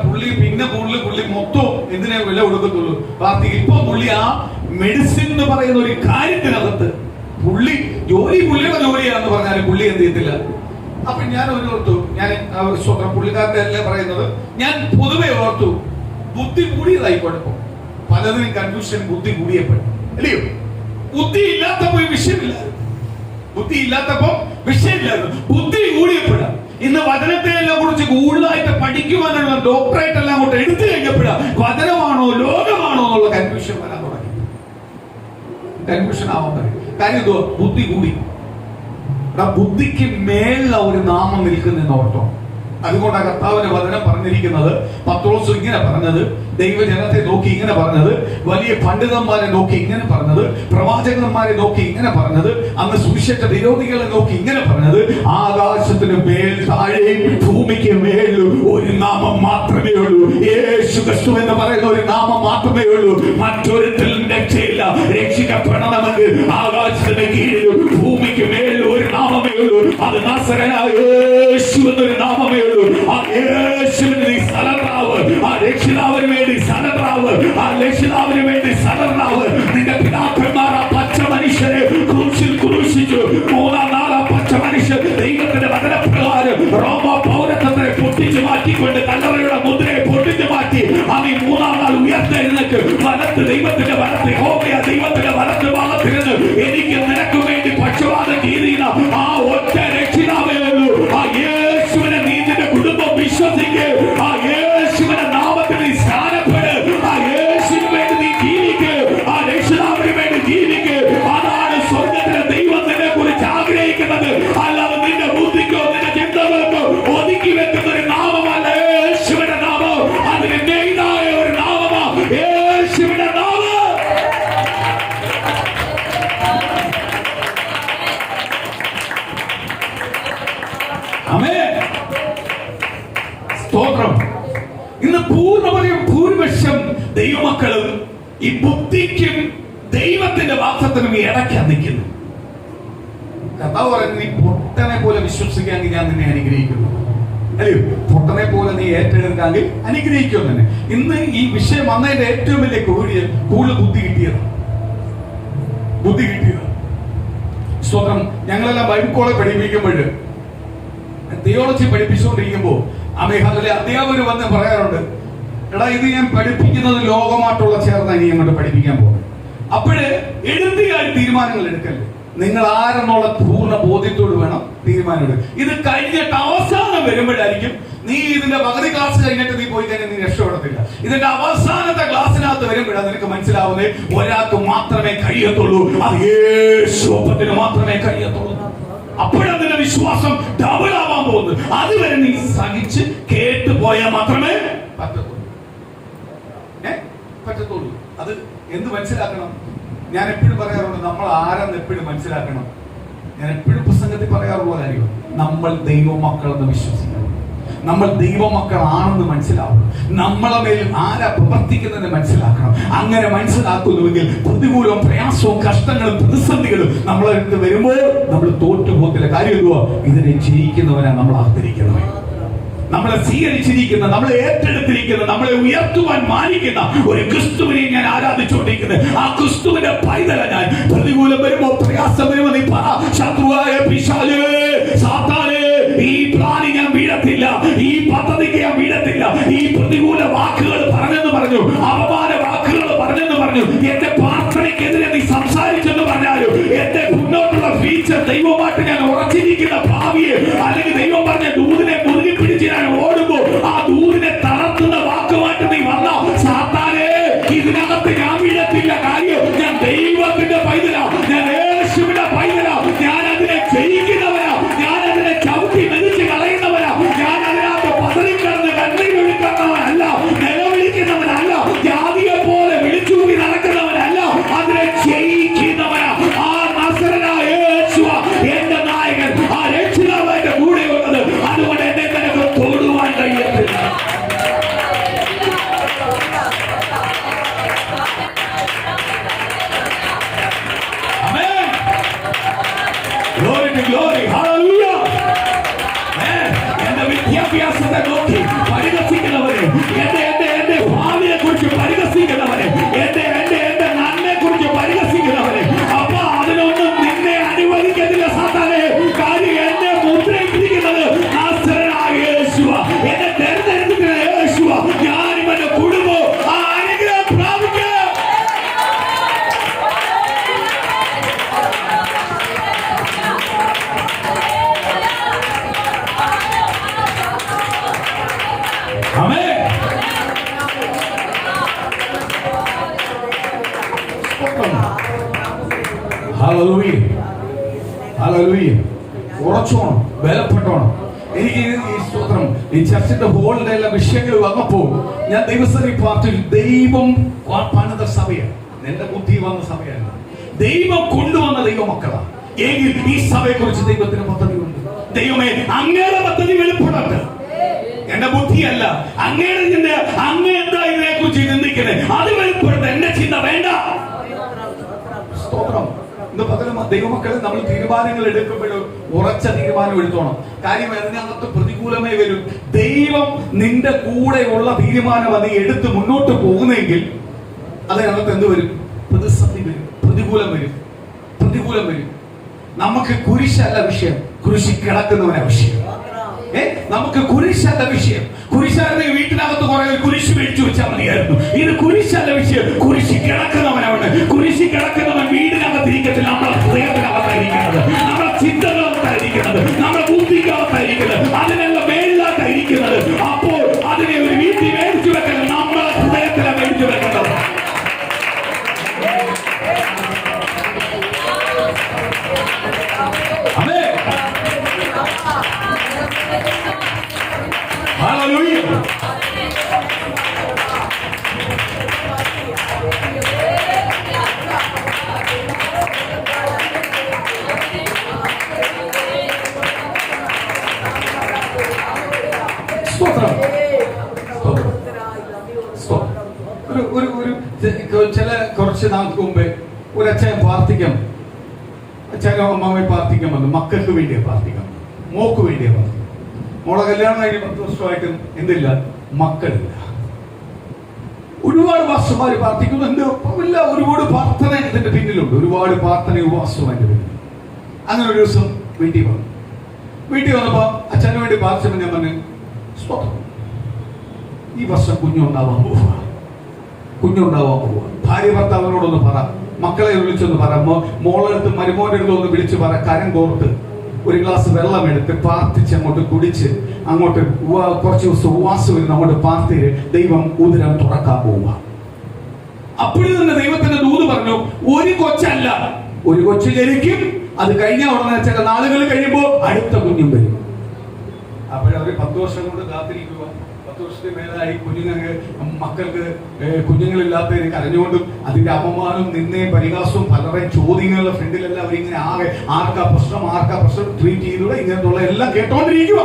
പുള്ളി പിന്നെ പുള്ളി മൊത്തം എന്തിനെ വില കൊടുക്കത്തുള്ളൂ പാർട്ടിക്ക്. ഇപ്പൊ പുള്ളി ആ മെഡിസിൻ എന്ന് പറയുന്ന ഒരു കാര്യത്തിനകത്ത് പുള്ളി പുള്ളിയുടെ ജോലിയാണെന്ന് പറഞ്ഞാലും പുള്ളി എന്ത് ചെയ്യത്തില്ല. അപ്പൊ ഞാൻ ഓർത്തു, ഞാൻ പുള്ളിക്കാരുടെ അല്ലേ പറയുന്നത്, ഞാൻ പൊതുവെ ഓർത്തു ബുദ്ധി കൂടിയതായി കുഴപ്പം. പലതിനും കൺഫ്യൂഷൻ ബുദ്ധി കൂടിയപ്പോഴും, അല്ലയോ? ബുദ്ധി ഇല്ലാത്തപ്പോ വിഷയമില്ല, ബുദ്ധി ഇല്ലാത്തപ്പോ വിഷയമില്ലായിരുന്നു, ബുദ്ധി കൂടിയപ്പോഴാണ്. ഇന്ന് വചനത്തെ എല്ലാം കുറിച്ച് കൂടുതലായിട്ട് പഠിക്കുവാനുള്ള ഡോക്ടറേറ്റ് എല്ലാം കൊണ്ട് എടുത്തു കഴിഞ്ഞപ്പോഴാണ് വചനമാണോ ലോകമാണോ എന്നുള്ള കൺഫ്യൂഷൻ വരാൻ തുടങ്ങി. കൺഫ്യൂഷൻ ആവാൻ പറയും. കാര്യം എന്തോ? ബുദ്ധി കൂടി. ബുദ്ധിക്ക് മേലുള്ള ഒരു നാമം നിൽക്കുന്ന ഓർത്തോ. അതുകൊണ്ടാണ് കർത്താവിന്റെ വചനം പറഞ്ഞിരിക്കുന്നത്. പത്രോസ് ഇങ്ങനെ പറഞ്ഞത്, ദൈവജനത്തെ നോക്കി ഇങ്ങനെ പറഞ്ഞത്, വലിയ പണ്ഡിതന്മാരെ നോക്കി ഇങ്ങനെ പറഞ്ഞത്, പ്രവാചകന്മാരെ നോക്കി ഇങ്ങനെ പറഞ്ഞത്, അന്ന് സുവിശേഷ വിരോധികളെ നോക്കി ഇങ്ങനെ പറഞ്ഞത്, ആകാശത്തിന് മേൽ താഴെ ഭൂമിക്ക് മേൽ ഒരു നാമം മാത്രമേ ഉള്ളൂ, യേശു ക്രിസ്തു എന്ന് പറയുന്ന ഒരു നാമം മാത്രമേ ഉള്ളൂ. മറ്റൊരുത്തിലും രക്ഷയില്ല. രക്ഷിക്കപ്പെടണമെങ്കിൽ ആകാശത്തിന് കീഴിലും ഭൂമിക്ക് മേൽ ഒരു നാമമേ ഉള്ളൂ, അത് നസറേയനായ യേശു എന്നൊരു നാമമേ ഉള്ളൂ. ആ യേശുവിന് നീ സറണ്ടറാവ്, ആ രക്ഷിതാവിന് വേണ്ടി സറണ്ടറാവ്, ആ രക്ഷിതാവിന് വേണ്ടി സറണ്ടറാവ്. നിന്റെ പിതാക്കന്മാർ ആ പച്ച മനുഷ്യരെ ക്രൂശിൽ ക്രൂശിച്ചു. മൂന്നാം നാൾ ആ പച്ച മനുഷ്യൻ ദൈവത്തിന്റെ വചനപ്രകാരം റോമ പൗരത്വത്തെ പൊട്ടിച്ചു മാറ്റിക്കൊണ്ട് കല്ലറയുടെ മുദ്രയെ പൊട്ടിച്ചു മാറ്റി. അവൻ മൂന്നാം നാൾ ഉയർത്തെഴുന്നേറ്റ് വലത്ത് ദൈവത്തിന്റെ വലത്ത് യഹോവയായ ദൈവത്തിന്റെ വലത്ത് ഭാഗത്തിരുന്ന് എനിക്ക് നിനക്ക് വേണ്ടി പക്ഷപാതം ചെയ്യുന്ന ആ ഒറ്റ രക്ഷിതാവേ ഉള്ളൂ. ആ യേശുവിനെ നീ നിന്റെ കുടുംബം വിശ്വസിക്ക്. ആ യേശുവിന്റെ നാമത്തിൽ നീ സ്ഥാനപ്പെട്. ആ യേശുവിന് വേണ്ടി നീ ജീവിക്ക്. ആ രക്ഷിതാവിന് വേണ്ടി ജീവിക്ക്. അതാണ് സ്വർഗത്തിലെ ദൈവം നിന്നെ കുറിച്ച് ആഗ്രഹിക്കുന്നത്. അല്ലാതെ നിന്റെ ബുദ്ധിക്കോ നിന്റെ ചിന്തകൾക്കോ ഒതുക്കി വെക്കുന്ന ഒരു നാമമല്ല യേശുവിന്റെ നാമം. അതിന് നെയ്തായ ഒരു നാമമാ യേശുവിന്റെ നാമം. സ്തോത്രം. ഇന്ന് ഭൂരിപക്ഷം ദൈവമക്കളും ഈ ബുദ്ധിക്കും ദൈവത്തിന്റെ വാക്തത്തിനും ഇടയ്ക്കാണ് നിൽക്കുന്നു. കർത്താവ് പറയുന്നത്, നീ പൊട്ടനെ പോലെ വിശ്വസിക്കാമെങ്കിൽ ഞാൻ നിന്നെ അനുഗ്രഹിക്കുന്നു. അല്ലയോ? പൊട്ടനെ പോലെ നീ ഏറ്റെടുക്കാമെങ്കിൽ അനുഗ്രഹിക്കും തന്നെ. ഇന്ന് ഈ വിഷയം വന്നതിന്റെ ഏറ്റവും വലിയ കൂടുതൽ ബുദ്ധി കിട്ടിയത്. സ്തോത്രം. ഞങ്ങളെല്ലാം ബൈബിൾ കോളേജ് പഠിപ്പിക്കുമ്പോൾ തിയോളജി പഠിപ്പിച്ചുകൊണ്ടിരിക്കുമ്പോൾ അധ്യാപകർ വന്ന് പറയാറുണ്ട്, എടാ ഇത് ഞാൻ പഠിപ്പിക്കുന്നത് ലോകമായിട്ടുള്ള ചേർന്നാണ് ഇനി അങ്ങോട്ട് പഠിപ്പിക്കാൻ പോകുന്നത്. അപ്പോഴ് എഴുതിയായി തീരുമാനങ്ങൾ എടുക്കല്ലേ, നിങ്ങൾ ആരെന്നുള്ള പൂർണ്ണ ബോധ്യത്തോട് വേണം തീരുമാനം എടുക്കുക. ഇത് കഴിഞ്ഞിട്ട് അവസാനം വരുമ്പോഴായിരിക്കും നീ ഇതിന്റെ പകുതി ക്ലാസ് കഴിഞ്ഞിട്ട് നീ പോയി കഴിഞ്ഞാൽ നീ രക്ഷപ്പെടത്തില്ല. ഇതിന്റെ അവസാനത്തെ ക്ലാസ്സിനകത്ത് വരുമ്പോഴാണ് നിനക്ക് മനസ്സിലാവുന്നത് ഒരാൾക്ക് മാത്രമേ കഴിയത്തുള്ളൂ, അത് യേശുവിന് മാത്രമേ കഴിയത്തുള്ളൂ. അപ്പോഴാണ് നിന്റെ വിശ്വാസം ഡബിൾ ആവാൻ പോകുന്നത്. അതുവരെ നീ സഹിച്ച് കേട്ടു പോയാൽ മാത്രമേ പറ്റത്തുള്ളൂ. അത് എന്ത് മനസ്സിലാക്കണം? ഞാൻ എപ്പോഴും പറയാറുണ്ട്, നമ്മൾ ആരെന്ന് എപ്പോഴും മനസ്സിലാക്കണം. ഞാൻ എപ്പോഴും പ്രസംഗത്തിൽ പറയാറുള്ള കാര്യം, നമ്മൾ ദൈവമക്കളെന്ന് വിശ്വസിക്കണം. നമ്മൾ ദൈവമക്കളാണെന്ന് മനസ്സിലാവണം. നമ്മളെ മേൽ ആരാ പ്രവർത്തിക്കുന്നതെന്ന് മനസ്സിലാക്കണം. അങ്ങനെ മനസ്സിലാക്കുന്നുവെങ്കിൽ പ്രതികൂലവും പ്രയാസവും കഷ്ടങ്ങളും പ്രതിസന്ധികളും നമ്മളെ അടുത്ത് വരുമ്പോൾ നമ്മൾ തോറ്റുപോകത്തില്ല. കാര്യം എന്തുവാ? ഇതിനെ ജയിക്കുന്നവനാ നമ്മൾ ആർത്തിരിക്കുന്നവൻ. നമ്മളെ സ്വീകരിച്ചിരിക്കുന്ന, നമ്മളെ ഏറ്റെടുത്തിരിക്കുന്ന, നമ്മളെ ഉയർത്തുവാൻ മാനിക്കുന്ന ഒരു ക്രിസ്തുവിനെ ഞാൻ ആരാധിച്ചുകൊണ്ടിരിക്കുന്നത്. ആ ക്രിസ്തുവിന്റെ പൈതല ഞാൻ. പ്രതികൂലം വരുമ്പോ, പ്രയാസം വരുമ്പോ നീ പറ, ശത്രുവായ പിശാചേ, സാത്താനേ, ഈ പ്ലാനി ഞാൻ വീഴത്തില്ല, ഈ പദ്ധതിക്ക് ഞാൻ വീഴത്തില്ല. ഈ പ്രതികൂല വാക്കുകൾ പറഞ്ഞെന്ന് പറഞ്ഞു, അപമാന വാക്കുകൾ പറഞ്ഞെന്ന് പറഞ്ഞു, എന്റെ പ്രാർത്ഥനയ്ക്കെതിരെ നീ സംസാരിച്ചെന്ന് പറഞ്ഞാലും എന്റെ മുന്നോട്ടുള്ള ഫ്യൂച്ചർ ദൈവമായിട്ട് ഞാൻ ഉറച്ചിരിക്കുന്ന ഭാവിയെ, അല്ലെങ്കിൽ ദൈവം പറഞ്ഞ ദൂതിനെ മുറുകി പിടിച്ച് ഞാൻ ഓടുമ്പോ ആ ദൂതിനെ തളർത്തുന്ന വാക്കുമായിട്ട് നീ വന്ന സാത്താനേ, ഇതിനകത്ത് ഞാൻ വീഴത്തില്ല. കാര്യം ഞാൻ ദൈവത്തിന്റെ പൈതലാ, ഞാൻ യേശുവിന്റെ പൈതലാ, ഞാൻ അതിനെ ജയിക്കുന്നവരാ, ഞാൻ അതിനെ ചവിട്ടി മെതിച്ച് കളയുന്നവരാ, ഞാൻ അതിനകത്ത് പതറിക്കിടന്ന് കണ്ണീർ ഒഴുക്കുന്നവനല്ല, നിലവിളിക്കുന്നവനല്ല, ജാതിയെ പോലെ വിളിച്ചുകൂടി നടക്കുന്നവനല്ല, അതിനെ ജയിക്കുന്നവനാ. ആ നസറനായ യേശുവാ എന്റെ നായകൻ, ആ രക്ഷിതാവിന്റെ കൂടെ ഉള്ളത്. അതുകൊണ്ട് എന്നെ നിനക്ക് തൊടുവാൻ കഴിയത്തില്ല. എന്റെ വിദ്യാഭ്യാസത്തെ നോക്കി പരിഹസിക്കുന്നവരെ, എന്റെ ഭാവിയെ കുറിച്ച് പരിഹസിക്കുന്നവരെ, എന്റെ നന്മയെ കുറിച്ച് പരിഹസിക്കുന്നവരെ, അപ്പൊ അതിനൊന്നും നിന്നെ അനുവദിക്കത്തില്ല സാത്താനേ. കാര്യം എന്നെ മുദ്രയിട്ടിരിക്കുന്നത് നസറനായ യേശുവാ, എന്നെ തെരഞ്ഞെടുത്തിട്ടുള്ള യേശുവാ. ഞാനും എന്റെ കുടുംബവും ആ അനുഗ്രഹം പ്രാപിക്കുക. ഉറച്ചോണം, ബലപ്പെട്ടോണം. എനിക്ക് ഈ സ്തോത്രം, ഈ ചർച്ചിന്റെ ഹോളിന്റെ എല്ലാ വിഷയങ്ങൾ വന്നപ്പോൾ ഞാൻ ദൈവസഭ പാർട്ടിയിൽ ദൈവം പണിത സഭയാണ്. എന്റെ ബുദ്ധി വന്ന സഭയല്ല, ദൈവം കൊണ്ടുവന്ന ദൈവമക്കളാണ്. എങ്കിൽ ഈ സഭയെ കുറിച്ച് ദൈവത്തിന് പദ്ധതിയുണ്ട്. ദൈവമേ, അങ്ങയുടെ പദ്ധതി വെളിപ്പെടട്ടെ. എന്റെ ബുദ്ധിയല്ല, അങ്ങയുടെ ചിന്ത. അങ്ങ് എന്താ ഇതിനെ കുറിച്ച് ചിന്തിക്കുന്നത്? അത് വെളിപ്പെടട്ടെ. എന്റെ ചിന്ത വേണ്ട. സ്തോത്രം. ഇന്ന് പകരം ദൈവമക്കളെ നമ്മൾ തീരുമാനങ്ങൾ എടുക്കുമ്പോഴും ഉറച്ച തീരുമാനം എടുത്തോണം. കാര്യം അതിനകത്ത് പ്രതികൂലമേ വരും. ദൈവം നിന്റെ കൂടെയുള്ള തീരുമാനം അത് എടുത്ത് മുന്നോട്ട് പോകുന്നെങ്കിൽ അതിനകത്ത് എന്ത് വരും? പ്രതിസന്ധി വരും, പ്രതികൂലം വരും. നമുക്ക് കുരിശല്ല വിഷയം, കുരിശി കിടക്കുന്നവനാ വിഷയം. നമുക്ക് കുരിശല്ല വിഷയം. കുരിശായിരുന്നെങ്കിൽ വീട്ടിനകത്ത് കുറെ കുരിശ് മേടിച്ചു വെച്ചാൽ മതിയായിരുന്നു. ഇത് കുരിശല്ല വിഷയം, കുരിശി കിടക്കുന്നവനാണ്. കുരിശി കിടക്കുന്നവൻ വീടിനകത്ത് ഇരിക്കത്തില്ല, നമ്മളെ ഹൃദയത്തിനകത്തായിരിക്കുന്നത്, നമ്മളെ ചിന്തകളകത്തായിരിക്കുന്നത്, നമ്മുടെ ബുദ്ധിക്കകത്തായിരിക്കുന്നത്, അതിനെല്ലാം മേലിലായിട്ടായിരിക്കുന്നത്. അപ്പോൾ അതിനെ ഒരു വീട്ടിൽ മേടിച്ചു വെക്കണം, നമ്മളെ ഹൃദയത്തിലാണ് മേടിച്ചു വെക്കേണ്ടത്. കുറച്ച് നാൾക്ക് മുമ്പേ ഒരു അച്ഛൻ പ്രാർത്ഥിക്കാം, അച്ഛനോ അമ്മാവൻ പ്രാർത്ഥിക്കാൻ വന്നു. മക്കൾക്ക് വേണ്ടിയാ പ്രാർത്ഥിക്കാം, മോക്ക് വേണ്ടിയാ പ്രാർത്ഥിക്കാം. മോളെ കല്യാണം കഴിഞ്ഞ് 10 വർഷമായിട്ടും എന്തില്ല, മക്കളില്ല. ഒരുപാട് വർഷമാര് പ്രാർത്ഥിക്കുന്നു, എന്ത് ഇല്ല, ഒരുപാട് പ്രാർത്ഥന ഇതിന്റെ പിന്നിലുണ്ട്, ഒരുപാട് പ്രാർത്ഥന ഉപവാസവും അതിന്റെ പിന്നിൽ. അങ്ങനെ ഒരു ദിവസം വീട്ടിൽ വന്നപ്പോ അച്ഛന് വേണ്ടി പ്രാർത്ഥിച്ചപ്പോൾ ഞാൻ പറഞ്ഞു, സ്തോത്രം, ഈ വർഷം കുഞ്ഞുണ്ടാവാൻ പോവുക. ഭാര്യ ഭർത്താവിനോടൊന്ന് പറ, മക്കളെ വിളിച്ചൊന്ന് പറ, മോളെടുത്ത് മരുമോന്റെ അടുത്ത് ഒന്ന് വിളിച്ച് പറ, കരം കോർത്ത് ഒരു ഗ്ലാസ് വെള്ളം എടുത്ത് പ്രാർത്ഥിച്ച് അങ്ങോട്ട് കുടിച്ച് അങ്ങോട്ട് കുറച്ച് ദിവസം ഉപവാസം വരുന്ന അങ്ങോട്ട് പ്രാർത്ഥി, ദൈവം ഉദരം തുറക്കാൻ പോവുക. അപ്പോഴും തന്നെ ദൈവത്തിന്റെ ദൂത് പറഞ്ഞു, ഒരു കൊച്ചല്ല, ഒരു കൊച്ചു ജനിക്കും, അത് കഴിഞ്ഞ ഉടനെ ചില നാളുകൾ കഴിയുമ്പോൾ അടുത്ത കുഞ്ഞും വരും. അപ്പോഴവര് 10 വർഷം കൊണ്ട് കാത്തിരിക്കുക. 10 വർഷത്തെ മേലായി മക്കൾക്ക് കുഞ്ഞുങ്ങളില്ലാത്തതിന് കരഞ്ഞുകൊണ്ടും അതിന്റെ അപമാനവും നിന്നയും പരിഹാസവും പലരുടെയും ചോദ്യങ്ങളുടെ ഫ്രണ്ടിലെല്ലാം അവരിങ്ങനെ ആർക്കാ പ്രശ്നം ട്രീറ്റ് ചെയ്തുകൂടെ ഇങ്ങനത്തുള്ള എല്ലാം കേട്ടോണ്ടിരിക്കുക.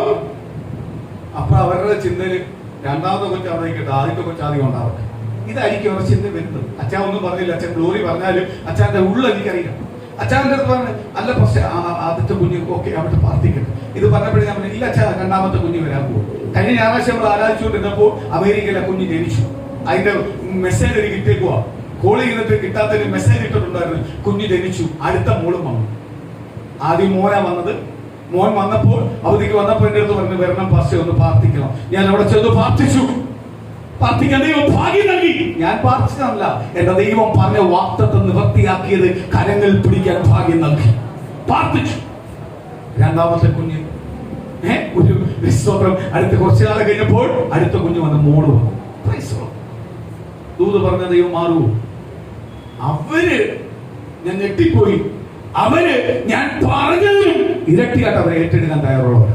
അപ്പൊ അവരുടെ ചിന്തയിൽ രണ്ടാമത്തെ കൊച്ചു അവിടെ നിൽക്കട്ടെ, ആദ്യത്തെ കൊച്ചു ആദ്യം ഉണ്ടാവട്ടെ. ഇതായിരിക്കും അവരുടെ ചിന്ത വരുന്നത്. അച്ഛൻ ഒന്നും പറഞ്ഞില്ല, അച്ഛൻ ഗ്ലോറി പറഞ്ഞാലും അച്ഛൻ്റെ ഉള്ള എനിക്കറിയാം. അച്ഛൻ്റെ അടുത്ത് പറഞ്ഞു അല്ല പക്ഷേ ആദ്യത്തെ കുഞ്ഞ് ഓക്കെ അവിടെ പ്രാർത്ഥിക്കട്ടെ. ഇത് പറഞ്ഞപ്പോഴേ ഞാൻ പറഞ്ഞു ഇല്ല അച്ഛാ, രണ്ടാമത്തെ കുഞ്ഞ് വരാൻ പോകും. കഴിഞ്ഞ ഞായറാഴ്ച നമ്മൾ ആരാധിച്ചുകൊണ്ടിരുന്നപ്പോൾ അമേരിക്കയിലെ കുഞ്ഞ് ജനിച്ചു. അതിന്റെ മെസ്സേജ് എനിക്ക് കിട്ടിയേക്കുവാ. കോൾ ചെയ്തിട്ട് കിട്ടാത്തൊരു മെസ്സേജ് ഇട്ടിട്ടുണ്ടായിരുന്നു. കുഞ്ഞ് ജനിച്ചു, അടുത്ത മോളും വന്നു. ആദ്യം മോനാ വന്നത്. മോൻ വന്നപ്പോൾ അവധിക്ക് വന്നപ്പോൾ എൻ്റെ അടുത്ത് പറഞ്ഞു വരണം പാസ്റ്റേ ഒന്ന് പ്രാർത്ഥിക്കണം. ഞാൻ അവിടെ ചെന്ന് പ്രാർത്ഥിച്ചു. പ്രാർത്ഥിക്കാൻ ദൈവം ഭാഗ്യം നൽകി. ഞാൻ പ്രാർത്ഥിച്ചതല്ല, എന്റെ ദൈവം പറഞ്ഞ വാഗ്ദത്തം നിവൃത്തിയാക്കിയത് കരങ്ങൾ പിടിക്കാൻ ഭാഗ്യം നൽകി. പ്രാർത്ഥിച്ചു. രണ്ടാമത്തെ കുഞ്ഞ് ഒരു വിശ്വാസം. അടുത്ത കുറച്ചു നാളെ കഴിഞ്ഞപ്പോൾ അടുത്ത കുഞ്ഞ് വന്ന് മോള് വന്നു. ദൂത് പറഞ്ഞ ദൈവം മാറുമോ? അവര് ഞാൻ ഞെട്ടിപ്പോയി. അവര് ഞാൻ പറഞ്ഞതിലും ഇരട്ടിയായിട്ട് അവരെ ഏറ്റെടുക്കാൻ തയ്യാറുള്ളവർ.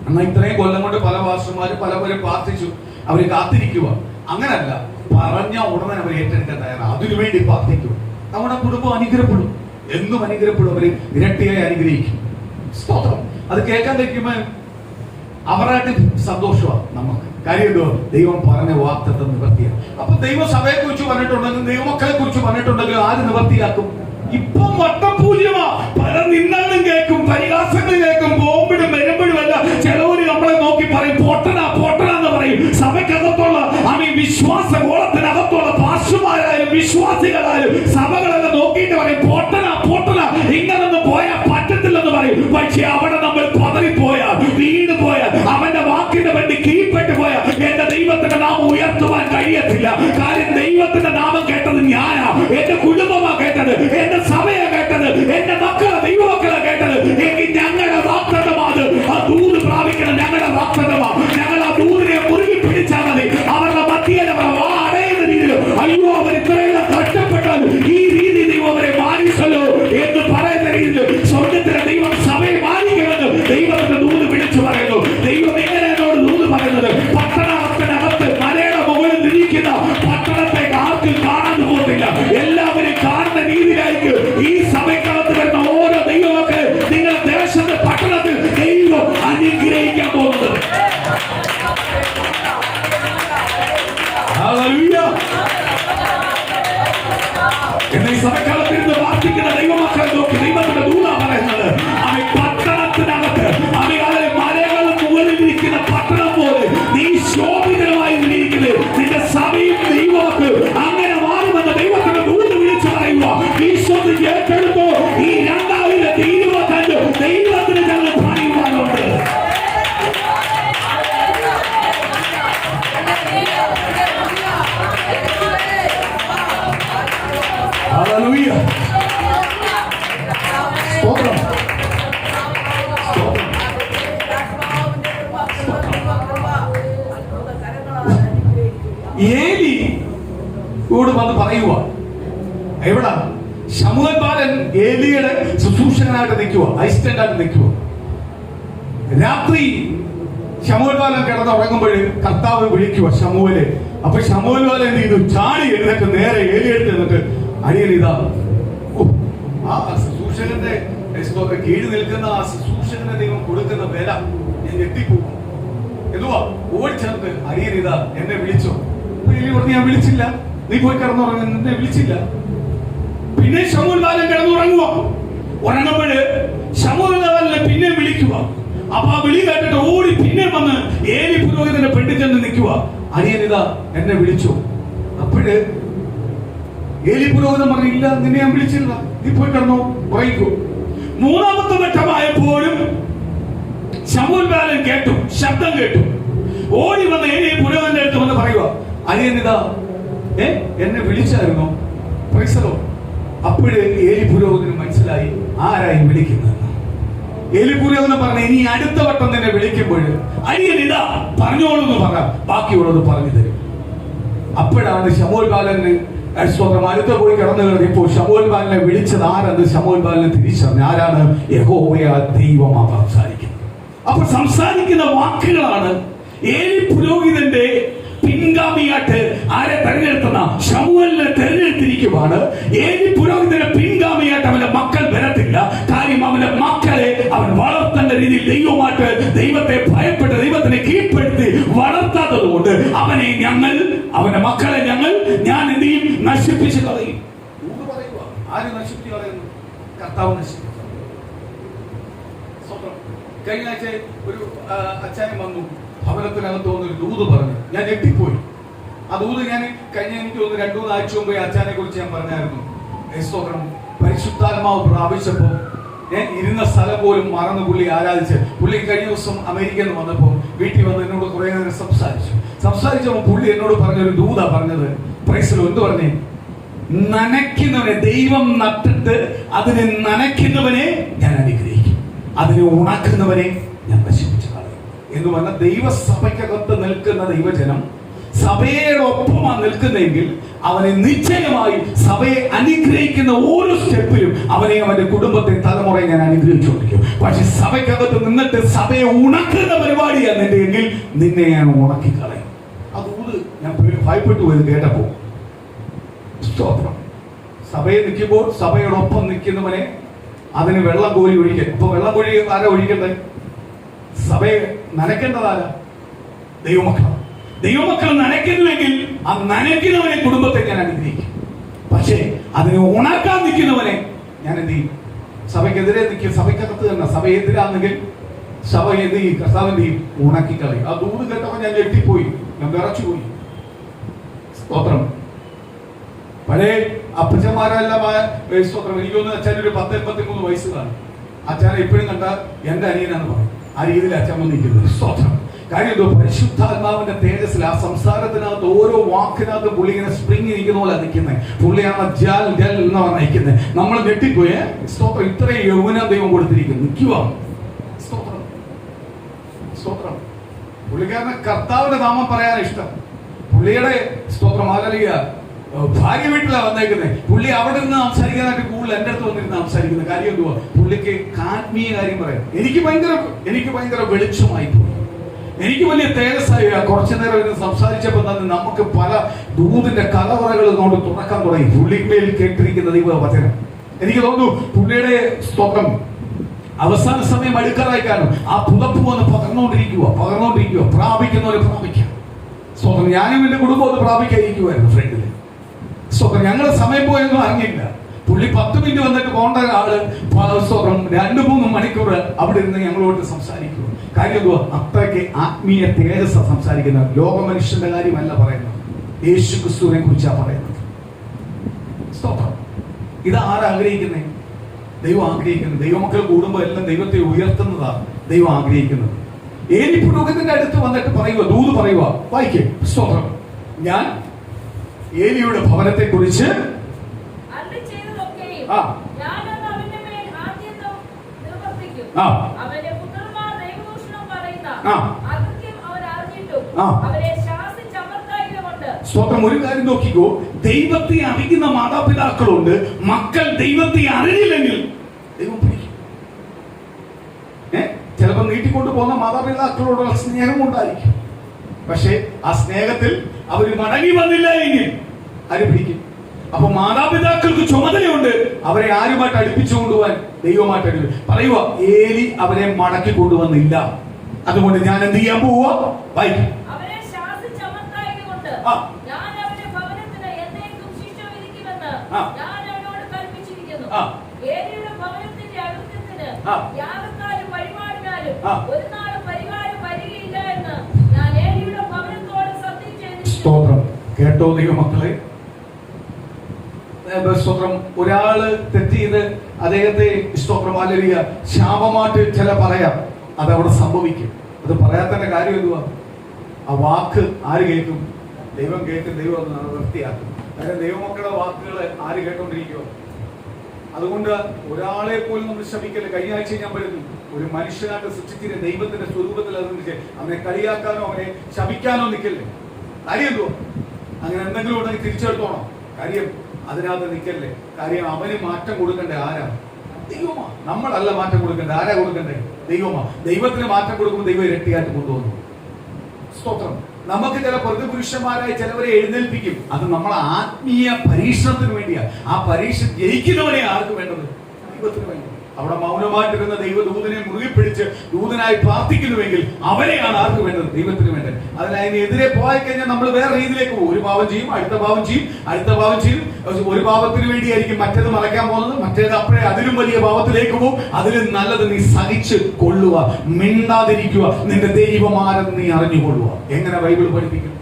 എന്നാൽ ഇത്രയും കൊല്ലം കൊണ്ട് പല പാസ്റ്റർമാരും പലരും പ്രാർത്ഥിച്ചു, അവര് കാത്തിരിക്കുക. അങ്ങനല്ല, പറഞ്ഞ ഉടനെ അവർ ഏറ്റെടുക്കാൻ തയ്യാറാണ്. അതിനുവേണ്ടി പ്രാർത്ഥിക്കും. നമ്മുടെ കുടുംബം അനുഗ്രഹപ്പെടും, എന്നും അനുഗ്രഹപ്പെടും. അവര് ഇരട്ടിയായി അനുഗ്രഹിക്കും. സ്തോത്രം. അത് കേൾക്കാൻ കഴിക്കുമ്പോൾ അവരായിട്ട് സന്തോഷമാണ് നമുക്ക്. കാര്യം എന്തോ? ദൈവം പറഞ്ഞ വാഗ്ദത്തം നിവർത്തിയാക്കും. അപ്പൊ ദൈവസഭയെ കുറിച്ച് പറഞ്ഞിട്ടുണ്ടെങ്കിൽ, ദൈവമക്കളെ കുറിച്ച് പറഞ്ഞിട്ടുണ്ടെങ്കിൽ ആര് നിവർത്തിയാക്കും? ഇപ്പം വട്ടപൂജ്യമാ. പല നിന്ദകളും കേൾക്കും, പരിഹാസങ്ങൾ കേൾക്കും, ബോംബിടും വരുമ്പോഴും അല്ല. ചിലവര് നമ്മളെ നോക്കി പറയും പൊട്ടനാന്ന് പറയും. സഭയ്ക്കകത്തുള്ള വിശ്വാസ ഗോളത്തിനകത്തുള്ള പാർശ്വമാരായാലും വിശ്വാസികളായാലും സഭകളെല്ലാം നോക്കിയിട്ട് പറയും പൊട്ടന ഇങ്ങനൊന്നും പോയാൽ പറ്റത്തില്ലെന്ന് പറയും. പക്ഷെ അവിടെ നമ്മൾ പതറിപ്പോയാ, വീണ് പോയാ, അവന്റെ വാക്കിന് വേണ്ടി കീഴ്പ്പെട്ടു പോയാ എന്റെ ദൈവത്തിന്റെ നാമം ഉയർത്തുവാൻ കഴിയത്തില്ല. കാര്യം ദൈവത്തിന്റെ നാമം കേട്ടത് ഞാനാ, എന്റെ കുടുംബമാ കേട്ടത്, എന്റെ സഭയാ കേട്ടത്, എന്റെ മക്കളെ ദൈവമക്കളെ കേട്ടത്. എങ്കിൽ ഞങ്ങളുടെ വാഗ്ദത്തമാണ് ആ ദൂത് പ്രാപിക്കണം. ഞങ്ങളുടെ വാഗ്ദത്തമാ. ഞങ്ങൾ ആ ദൂതിനെ മുറുകി പിടിച്ചാൽ മതി. അവരുടെ മധ്യയിൽ അടയുന്ന രീതിയിൽ അയ്യോ അവർ ഇത്രയെല്ലാം കഷ്ടപ്പെട്ടാൽ ഈ രീതി ദൈവം അവരെ മാനിച്ചല്ലോ എന്ന് പറയുന്ന രീതിയിൽ സ്വർഗത്തിലെ ദൈവം സഭയെ മാനിക്കുമെന്ന് ദൈവത്തിന്റെ ദൂത് വിളിച്ചു പറയുന്നു. ദൈവം എങ്ങനെയാണ് ദൂത് പറയുന്നത്? പട്ടണത്തിനകത്ത് മലയുടെ മുകളിൽ നിൽക്കുന്ന പട്ടണത്തെ ആർക്കും കാണാൻ പോകത്തില്ല. എല്ലാവരും കാണുന്ന രീതിയിലായിരിക്കും ഈ സഭയ്ക്കകത്ത് വരുന്ന ഓരോ ദൈവമൊക്കെ നിങ്ങളുടെ ദേശത്തെ പട്ടണത്തിൽ ദൈവം അനുഗ്രഹിക്കാൻ പോകുന്നത്. എന്ന ഈ സഭക്കാലത്തിരുന്ന് പ്രാർത്ഥിക്കുന്ന ദൈവമക്കളെ നോക്കി ദൈവത്തിന്റെ ദൂത പറയുന്നത് അവൻ പട്ടണത്തിനകത്ത് അവരെ മലകളും മുകളിൽ ഇരിക്കുന്ന പട്ടണം പോലെ നീ ശോഭിതമായി ഇരിക്കുന്നത്. നിന്റെ സഭയും ദൈവമൊക്കെ അങ്ങനെ മാറുമെന്ന് ദൈവത്തിന്റെ ദൂത് വിളിച്ചു പറയുക. വിശ്വസിച്ച് ഏറ്റെടുത്തോ. ഈ 2025 ദൈവത്തിന് ഞങ്ങൾ പണിയുവാനുണ്ട്. Hallelujah. സ്തോത്രം. ഏലി ഇവിടെ വന്ന് പറയുക. എവിടെ? ശമൂവേൽ ബാലൻ ഏലിയുടെ ശുശ്രൂഷകനായിട്ട് നിൽക്കുക, അസിസ്റ്റന്റ് ആയിട്ട് നിൽക്കുക. രാത്രി ശമൂവേൽ ബാലൻ കിടന്നുറങ്ങുമ്പോൾ കർത്താവ് വിളിക്കുക ശമൂവേലെ. അപ്പൊ ശമൂവേൽ ബാലൻ എന്ത് ചെയ്തു? ചാടി എഴുന്നേറ്റ് നേരെ ഏലിയെടുത്ത് എന്നിട്ട് അടിയനിതാ. ആ ശുശ്രൂഷകന്റെ കീഴ് നിൽക്കുന്ന ആ ശുശ്രൂഷകന്റെ ദൈവം കൊടുക്കുന്ന വില ഞാൻ ഞെട്ടിപ്പോകും. എന്തുവാ? ഓടിച്ചേർത്ത് അടിയനിതാ എന്നെ വിളിച്ചോ. എലി പറഞ്ഞു ഞാൻ വിളിച്ചില്ല, നീ പോയി കിടന്നുറങ്ങ, എന്നെ വിളിച്ചില്ല. പിന്നെ ശമൂവേൽ ബാലൻ കിടന്നുറങ്ങുക. ഉറങ്ങുമ്പോഴ് ശമൂവേൽ ബാലനെ പിന്നെ വിളിക്കുക. അപ്പൊ ആ വിളി കേട്ടിട്ട് ഓടി പിന്നെ വന്ന് ഏലി പുരോഹിതന്റെ പെട്ടി ചെന്ന് നിൽക്കുക. അടിയനിതാ എന്നെ വിളിച്ചു. അപ്പോഴ് ഏലി പുരോഹിതൻ പറഞ്ഞില്ല, നിന്നെ ഞാൻ വിളിച്ചില്ല, നീ പോയി കിടന്നോ, ഉറങ്ങിക്കോ. മൂന്നാമത്തെ ഘട്ടമായപ്പോഴും ശമൂവേൽ ബാലൻ കേട്ടു, ശബ്ദം കേട്ടു. ഓടി വന്ന് ഏലി പുരോഹിതന്റെ അടുത്ത് വന്ന് പറയുക, അടിയനിതാ എന്നെ വിളിച്ചായിരുന്നോ? പ്രൈസലോ. അപ്പോഴ് ഏലി പുരോഹിതന് മനസ്സിലായി ആരായി വിളിക്കുന്നത്. ഏലി പുരോഹിതൻ പറഞ്ഞു, ഇനി അടുത്ത വട്ടം തന്നെ വിളിക്കുമ്പോൾ അടിയനിതാ പറഞ്ഞോളൂ എന്ന് പറ, ബാക്കിയുള്ളത് പറഞ്ഞു തരും. അപ്പോഴാണ് ശമൂവേൽ ബാലന് അടുത്ത പോയി കിടന്നു കഴിഞ്ഞപ്പോൾ ശമൂവേൽ ബാലനെ വിളിച്ചത് ആരെന്ന് ശമൂവേൽ ബാലനെ തിരിച്ചറിഞ്ഞു. ആരാണ്? യഹോവയായ ദൈവമാണ് സംസാരിക്കുന്നത്. അപ്പൊ സംസാരിക്കുന്ന വാക്കുകളാണ് ഏലി പുരോഹിതന്റെ പിൻഗാമിയായിട്ട് ആരെ തെരഞ്ഞെടുത്തുന്ന ശമൂവേലിനെ തെരഞ്ഞെടുത്തിരിക്കുവാണ്. ഏലി പുരോഹിതന്റെ പിൻഗാമിയായിട്ട് അവന്റെ മക്കൾ വരത്തില്ല. കാര്യം അവന്റെ മക്കളെ അവൻ വളർത്തേണ്ട രീതിയിൽ ദൈവമായിട്ട്, ദൈവത്തെ ഭയപ്പെട്ട് ദൈവത്തിന് കീഴ്പ്പെടുത്തി വളർത്താത്തത് കൊണ്ട് അവന്റെ മക്കളെ ഞാൻ എന്ത് ചെയ്യും? നശിപ്പിച്ച് കളയും. ആര് നശിപ്പിച്ച് കളയുന്നു? കർത്താവ് നശിപ്പിച്ചു. കഴിഞ്ഞ ആഴ്ച ഒരു അച്ചായൻ വന്നു, ഭവനത്തിനകത്ത് വന്നൊരു ദൂത് പറഞ്ഞു. ഞാൻ ഞെട്ടിപ്പോയി. ആ ദൂത് ഞാൻ എനിക്ക് തോന്നുന്നു 2-3 ആഴ്ച മുമ്പ് അച്ചാനെ കുറിച്ച് ഞാൻ പറഞ്ഞായിരുന്നു. സ്തോത്രം. പരിശുദ്ധാത്മാവ് പ്രാപിച്ചപ്പോൾ ഞാൻ ഇരുന്ന സ്ഥലം പോലും മറന്ന് പുള്ളി ആരാധിച്ച്. പുള്ളി കഴിഞ്ഞ ദിവസം അമേരിക്കയിൽ നിന്ന് വന്നപ്പോൾ വീട്ടിൽ വന്ന് എന്നോട് കുറെ നേരം സംസാരിച്ചപ്പോൾ പുള്ളി എന്നോട് പറഞ്ഞൊരു ദൂത പറഞ്ഞത്, പ്രൈസിലോ എന്ത് പറഞ്ഞേ? നനയ്ക്കുന്നവനെ, ദൈവം നട്ടിട്ട് അതിനെ നനയ്ക്കുന്നവനെ ഞാൻ അനുഗ്രഹിക്കും, അതിനെ ഉണക്കുന്നവനെ ഞാൻ നശിപ്പിച്ചു കളയും എന്ന് പറഞ്ഞ ദൈവസഭയ്ക്കകത്ത് നിൽക്കുന്ന ദൈവജനം സഭയോടൊപ്പമാണ് നിൽക്കുന്നതെങ്കിൽ അവനെ നിശ്ചയമായി സഭയെ അനുഗ്രഹിക്കുന്ന ഓരോ സ്റ്റെപ്പിലും അവന്റെ കുടുംബത്തെ, തലമുറയെ ഞാൻ അനുഗ്രഹിച്ചുകൊണ്ടിരിക്കും. പക്ഷെ സഭയ്ക്കകത്ത് നിന്നിട്ട് സഭയെ ഉണക്കുന്ന പരിപാടിയാണ് നിന്റെ എങ്കിൽ നിന്നെ ഞാൻ ഉണക്കിക്കളയും. അതുകൊണ്ട് ഞാൻ ഭയപ്പെട്ടു പോയത് കേട്ടപ്പോ. സ്തോത്രം. സഭയെ നിൽക്കുമ്പോൾ സഭയോടൊപ്പം നിൽക്കുന്നവനെ അതിന് വെള്ളം കോരി ഒഴിക്കൽ. അപ്പൊ വെള്ളം കോരി ആരാ ഒഴിക്കണ്ടേ? സഭയെ നനയ്ക്കേണ്ടതാരാ? ദൈവമക്കൾ നനയ്ക്കുന്നുവെങ്കിൽ ആ നനയ്ക്കുന്നവനെ കുടുംബത്തെ ഞാൻ അനുഗ്രഹിക്കും. പക്ഷേ അതിനെ ഉണക്കാൻ നിൽക്കുന്നവനെ ഞാൻ എന്ത് ചെയ്യും? സഭയ്ക്കെതിരെ നിൽക്കും. സഭയ്ക്കകത്ത് തന്നെ സഭയെതിരാണെങ്കിൽ സഭ എന്ത് ചെയ്യും? കർത്താവിന്റെ ഉണക്കിക്കളയും. ആ ദൂത് കേട്ടപ്പോൾ ഞാൻ ഞെട്ടിപ്പോയി, ഞാൻ വിറച്ചുപോയി. സ്തോത്രം. പഴയ അപ്പച്ചന്മാരെല്ലാം സ്തോത്രം. എനിക്കൊന്ന് അച്ഛൻ ഒരു 10-83 വയസ്സ് കാണും. അച്ഛനെ എപ്പോഴും കണ്ട എന്റെ അനിയനാന്ന് പറയും. ആ രീതിയിൽ അച്ഛൻ വന്നിരിക്കുന്നത്. സ്തോത്രം. കാര്യം എന്തോ? പരിശുദ്ധാത്മാവിന്റെ തേജസ്സിൽ ആ സംസാരത്തിനകത്ത് ഓരോ വാക്കിനകത്ത് പുള്ളി ഇങ്ങനെ സ്പ്രിങ് ഇരിക്കുന്ന പോലെ നിൽക്കുന്നത്. പുള്ളിയാണ് ജൽ ജൽ എന്ന് പറഞ്ഞ നയിക്കുന്നത്. നമ്മൾ ഞെട്ടിപ്പോയേ. സ്തോത്രം. ഇത്രയും യൗവന ദൈവം കൊടുത്തിരിക്കുന്നു. നിൽക്കുക. സ്തോത്രം. സ്തോത്രം. പുള്ളിക്കാരന് കർത്താവിന്റെ നാമം പറയാൻ ഇഷ്ടം. പുള്ളിയുടെ സ്തോത്രം ആലലിയ ഭാര്യ വീട്ടിലാണ് വന്നേക്കുന്നത്. പുള്ളി അവിടെ നിന്ന് സംസാരിക്കാനായിട്ട് കൂടുതൽ എൻ്റെ അടുത്ത് വന്നിരുന്ന് സംസാരിക്കുന്നത്. കാര്യം എന്തുവാ? പുള്ളിക്ക് ആത്മീയ കാര്യം പറയാം. എനിക്ക് ഭയങ്കര വെളിച്ചമായി പോയി. എനിക്ക് വലിയ തേജസ്സായി. കുറച്ചു നേരം ഇരുന്ന് സംസാരിച്ചപ്പോൾ തന്നെ നമുക്ക് പല ദൂതിന്റെ കലവറകൾ കൊണ്ട് തുറക്കാൻ തുടങ്ങി. പുള്ളിമേൽ കേട്ടിരിക്കുന്ന ദൈവവചനം എനിക്ക് തോന്നുന്നു പുള്ളിയുടെ സ്തോത്രം അവസാന സമയം അടുക്കാറായി. കാരണം ആ പുതപ്പ് വന്ന് പകർന്നുകൊണ്ടിരിക്കുക. പ്രാപിക്കുന്നവരെ പ്രാപിക്കാം. സ്തോത്രം. ഞാനും എന്റെ കുടുംബം ഒന്ന് പ്രാപിക്കാതിരിക്കുമായിരുന്നു ഫ്രണ്ടില്. സ്തോത്രം. ഞങ്ങളുടെ സമയം പോയൊന്നും അറിഞ്ഞില്ല. പുള്ളി 10 മിനിറ്റ് വന്നിട്ട് പോകേണ്ട ആള് സ്തോത്രം 2-3 മണിക്കൂർ അവിടെ ഇരുന്ന് ഞങ്ങളോട് സംസാരിക്കുക. കാര്യം എന്തുവാ? അത്രയ്ക്ക് ആത്മീയ തേജസ്സ സംസാരിക്കുന്ന. ലോക മനുഷ്യന്റെ കാര്യമല്ല പറയുന്നത്, യേശു ക്രിസ്തുവിനെ കുറിച്ചാണ് പറയുന്നത്. സ്തോത്രം. ഇത് ആരാഗ്രഹിക്കുന്നേ? ദൈവം ആഗ്രഹിക്കുന്നത്. ദൈവമക്കൾ കൂടുമ്പോൾ എല്ലാം ദൈവത്തെ ഉയർത്തുന്നതാണ് ദൈവം ആഗ്രഹിക്കുന്നത്. ഏലി പുരോഹിതന്റെ അടുത്ത് വന്നിട്ട് പറയുക, ദൂത് പറയുക. വായിക്കേ. സ്തോത്രം. ഞാൻ ഏലിയുടെ ഭവനത്തെ കുറിച്ച് സ്തോത്രം. ഒരു കാര്യം നോക്കിക്കോ, ദൈവത്തെ അറിയുന്ന മാതാപിതാക്കളുണ്ട്. മക്കൾ ദൈവത്തെ അറിയില്ലെങ്കിൽ ദൈവം പിടിക്കും. ചിലപ്പോൾ നീട്ടിക്കൊണ്ടു പോകുന്ന മാതാപിതാക്കളോടുള്ള സ്നേഹം ഉണ്ടായിരിക്കും. പക്ഷെ ആ സ്നേഹത്തിൽ അവർ മടങ്ങി വന്നില്ല എങ്കിൽ ആര് പിടിക്കും? അപ്പൊ മാതാപിതാക്കൾക്ക് ചുമതലയുണ്ട്. അവരെ ആരുമായിട്ട് അടുപ്പിച്ചു കൊണ്ടുപോകാൻ? ദൈവമായിട്ട് പറയുക. ഏലി അവരെ മടക്കി കൊണ്ടുവന്നില്ല. അതുകൊണ്ട് ഞാൻ എന്ത് ചെയ്യാൻ പോവുക? വായിക്കും. സ്തോത്രം. കേട്ടോ ദൈവമക്കളെ? സ്തോത്രം. ഒരാള് തെറ്റ് ചെയ്ത് അദ്ദേഹത്തെ സ്തോത്രം ഹല്ലേലൂയ ശാപമായിട്ട് ചില പറയാം. അതവിടെ സംഭവിക്കും. അത് പറയാത്തതിന്റെ കാര്യം എന്തുവാ? ആ വാക്ക് ആര് കേൾക്കും? ദൈവം കേൾക്കും. ദൈവം അത് വൃത്തിയാക്കും. അതായത് ദൈവമക്കളുടെ വാക്കുകൾ ആര് കേട്ടോണ്ടിരിക്കുമോ? അതുകൊണ്ട് ഒരാളെ പോലും നമ്മൾ ശപിക്കല്. കഴിഞ്ഞ ആഴ്ച ഞാൻ പറയുന്നു, ഒരു മനുഷ്യനായിട്ട് സൃഷ്ടിച്ചിട്ട് ദൈവത്തിന്റെ സ്വരൂപത്തിൽ അത് അവനെ കളിയാക്കാനോ അവനെ ശപിക്കാനോ നിൽക്കല്ലേ. കാര്യം എന്തുവാ? അങ്ങനെ എന്തെങ്കിലും ഉണ്ടെങ്കിൽ തിരിച്ചെടുത്തോണം. കാര്യം അതിനകത്ത് നിൽക്കല്ലേ. കാര്യം അവന് മാറ്റം കൊടുക്കേണ്ട ആരാ? ദൈവമാ. നമ്മളല്ല മാറ്റം കൊടുക്കേണ്ട. ആരാ കൊടുക്കണ്ടേ? ദൈവമാ. ദൈവത്തിന് മാറ്റം കൊടുക്കുമ്പോൾ ദൈവം ഇരട്ടിയായിട്ട് കൊണ്ടുവന്നു. സ്തോത്രം. നമുക്ക് ചില പ്രതിപുരുഷന്മാരായി ചിലവരെ എഴുന്നേൽപ്പിക്കും. അത് നമ്മളെ ആത്മീയ പരീക്ഷണത്തിന് വേണ്ടിയാ. ആ പരീക്ഷ ജയിക്കുന്നവരെ ആർക്ക് വേണ്ടത്? ദൈവത്തിന് വേണ്ടി. അവിടെ മൗനമായിട്ടിരുന്ന ദൈവദൂതനെ മുറുകെ പിടിച്ച് ദൂതനായി പ്രാർത്ഥിക്കുന്നുവെങ്കിൽ അവരെയാണ് ആർക്ക് വേണ്ടത്? ദൈവത്തിന് വേണ്ടത്. അതിനെതിരെ പോയി കഴിഞ്ഞാൽ നമ്മൾ വേറെ രീതിയിലേക്ക് പോകും. ഒരു പാവം ചെയ്യും, അടുത്ത പാവം ചെയ്യും, അടുത്ത പാവം ചെയ്യും. ഒരു പാവത്തിന് വേണ്ടിയായിരിക്കും മറ്റേത് മറയ്ക്കാൻ പോകുന്നത്, മറ്റേത് അപ്പോഴേ അതിലും വലിയ പാവത്തിലേക്ക് പോകും. അതിലും നല്ലത് നീ സഹിച്ച് കൊള്ളുക, മിണ്ടാതിരിക്കുക, നിന്റെ ദൈവമാരെന്ന് നീ അറിഞ്ഞുകൊള്ളുക. എങ്ങനെ ബൈബിൾ പഠിപ്പിക്കും?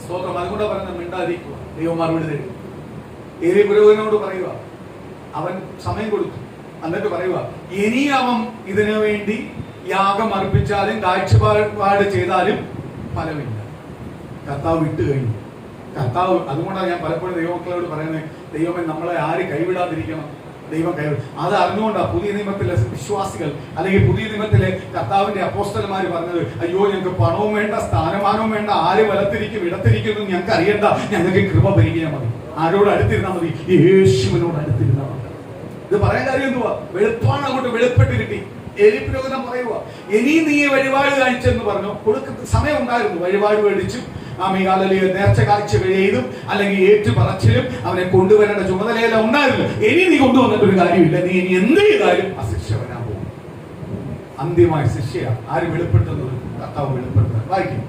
സ്തോത്രം. അതുകൊണ്ടാണ് പറയുന്നത് മിണ്ടാതിരിക്കുക, ദൈവം മറുപടി തരും. ഏലിയ പുരോഹിതനോട് പറയുക, അവൻ സമയം കൊടുത്തു, എന്നിട്ട് പറയുക, ഇനി അവൻ ഇതിനു വേണ്ടി യാഗം അർപ്പിച്ചാലും കാഴ്ചപ്പാട് ചെയ്താലും ഫലമില്ല. കർത്താവ് വിട്ടു കഴിഞ്ഞു. കർത്താവ്, അതുകൊണ്ടാണ് ഞാൻ പലപ്പോഴും ദൈവമക്കളോട് പറയുന്നത്, ദൈവമേ നമ്മളെ ആര് കൈവിടാതിരിക്കണം, ദൈവം കൈവിടും. അത് അറിഞ്ഞുകൊണ്ടാണ് പുതിയ നിയമത്തിലെ വിശ്വാസികൾ അല്ലെങ്കിൽ പുതിയ നിയമത്തിലെ കർത്താവിന്റെ അപ്പോസ്തലന്മാര് പറഞ്ഞത്, അയ്യോ ഞങ്ങൾക്ക് പണവും വേണ്ട, സ്ഥാനമാനവും വേണ്ട, ആര് വലത്തിരിക്കും ഇടത്തിരിക്കും ഞങ്ങൾക്ക് അറിയണ്ട, ഞങ്ങൾക്ക് കൃപ പരിചയം മതി. ആരോട് അടുത്തിരുന്നാൽ മതി? യേശുവിനോട് അടുത്തിരുന്നാൽ മതി. ഇത് പറയാൻ കാര്യം എന്തുവാ? വെളുപ്പാണ്, അങ്ങോട്ട് വെളുപ്പെട്ട് കിട്ടി. എലിപുരോഹിതൻ പറയുക, ഇനി നീ വഴിപാട് കാണിച്ചെന്ന് പറഞ്ഞു. സമയം ഉണ്ടായിരുന്നു. വഴിപാട് മേടിച്ചു, നേർച്ച കാഴ്ച ചെയ്തും അല്ലെങ്കിൽ ഏറ്റുപറച്ചിലും അവനെ കൊണ്ടുവരേണ്ട ചുമതലയെല്ലാം ഉണ്ടായിരുന്നു. ഇനി നീ കൊണ്ടുവന്നിട്ടൊരു കാര്യമില്ല, നീ ഇനി എന്ത് ചെയ്താലും അശിക്ഷ വരാൻ പോകും. അന്ത്യമായ ശിക്ഷയാണ് ആര് വെളിപ്പെടുത്തുന്നത്? കർത്താവ് വെളിപ്പെടുത്തുന്നത്. വായിക്കും.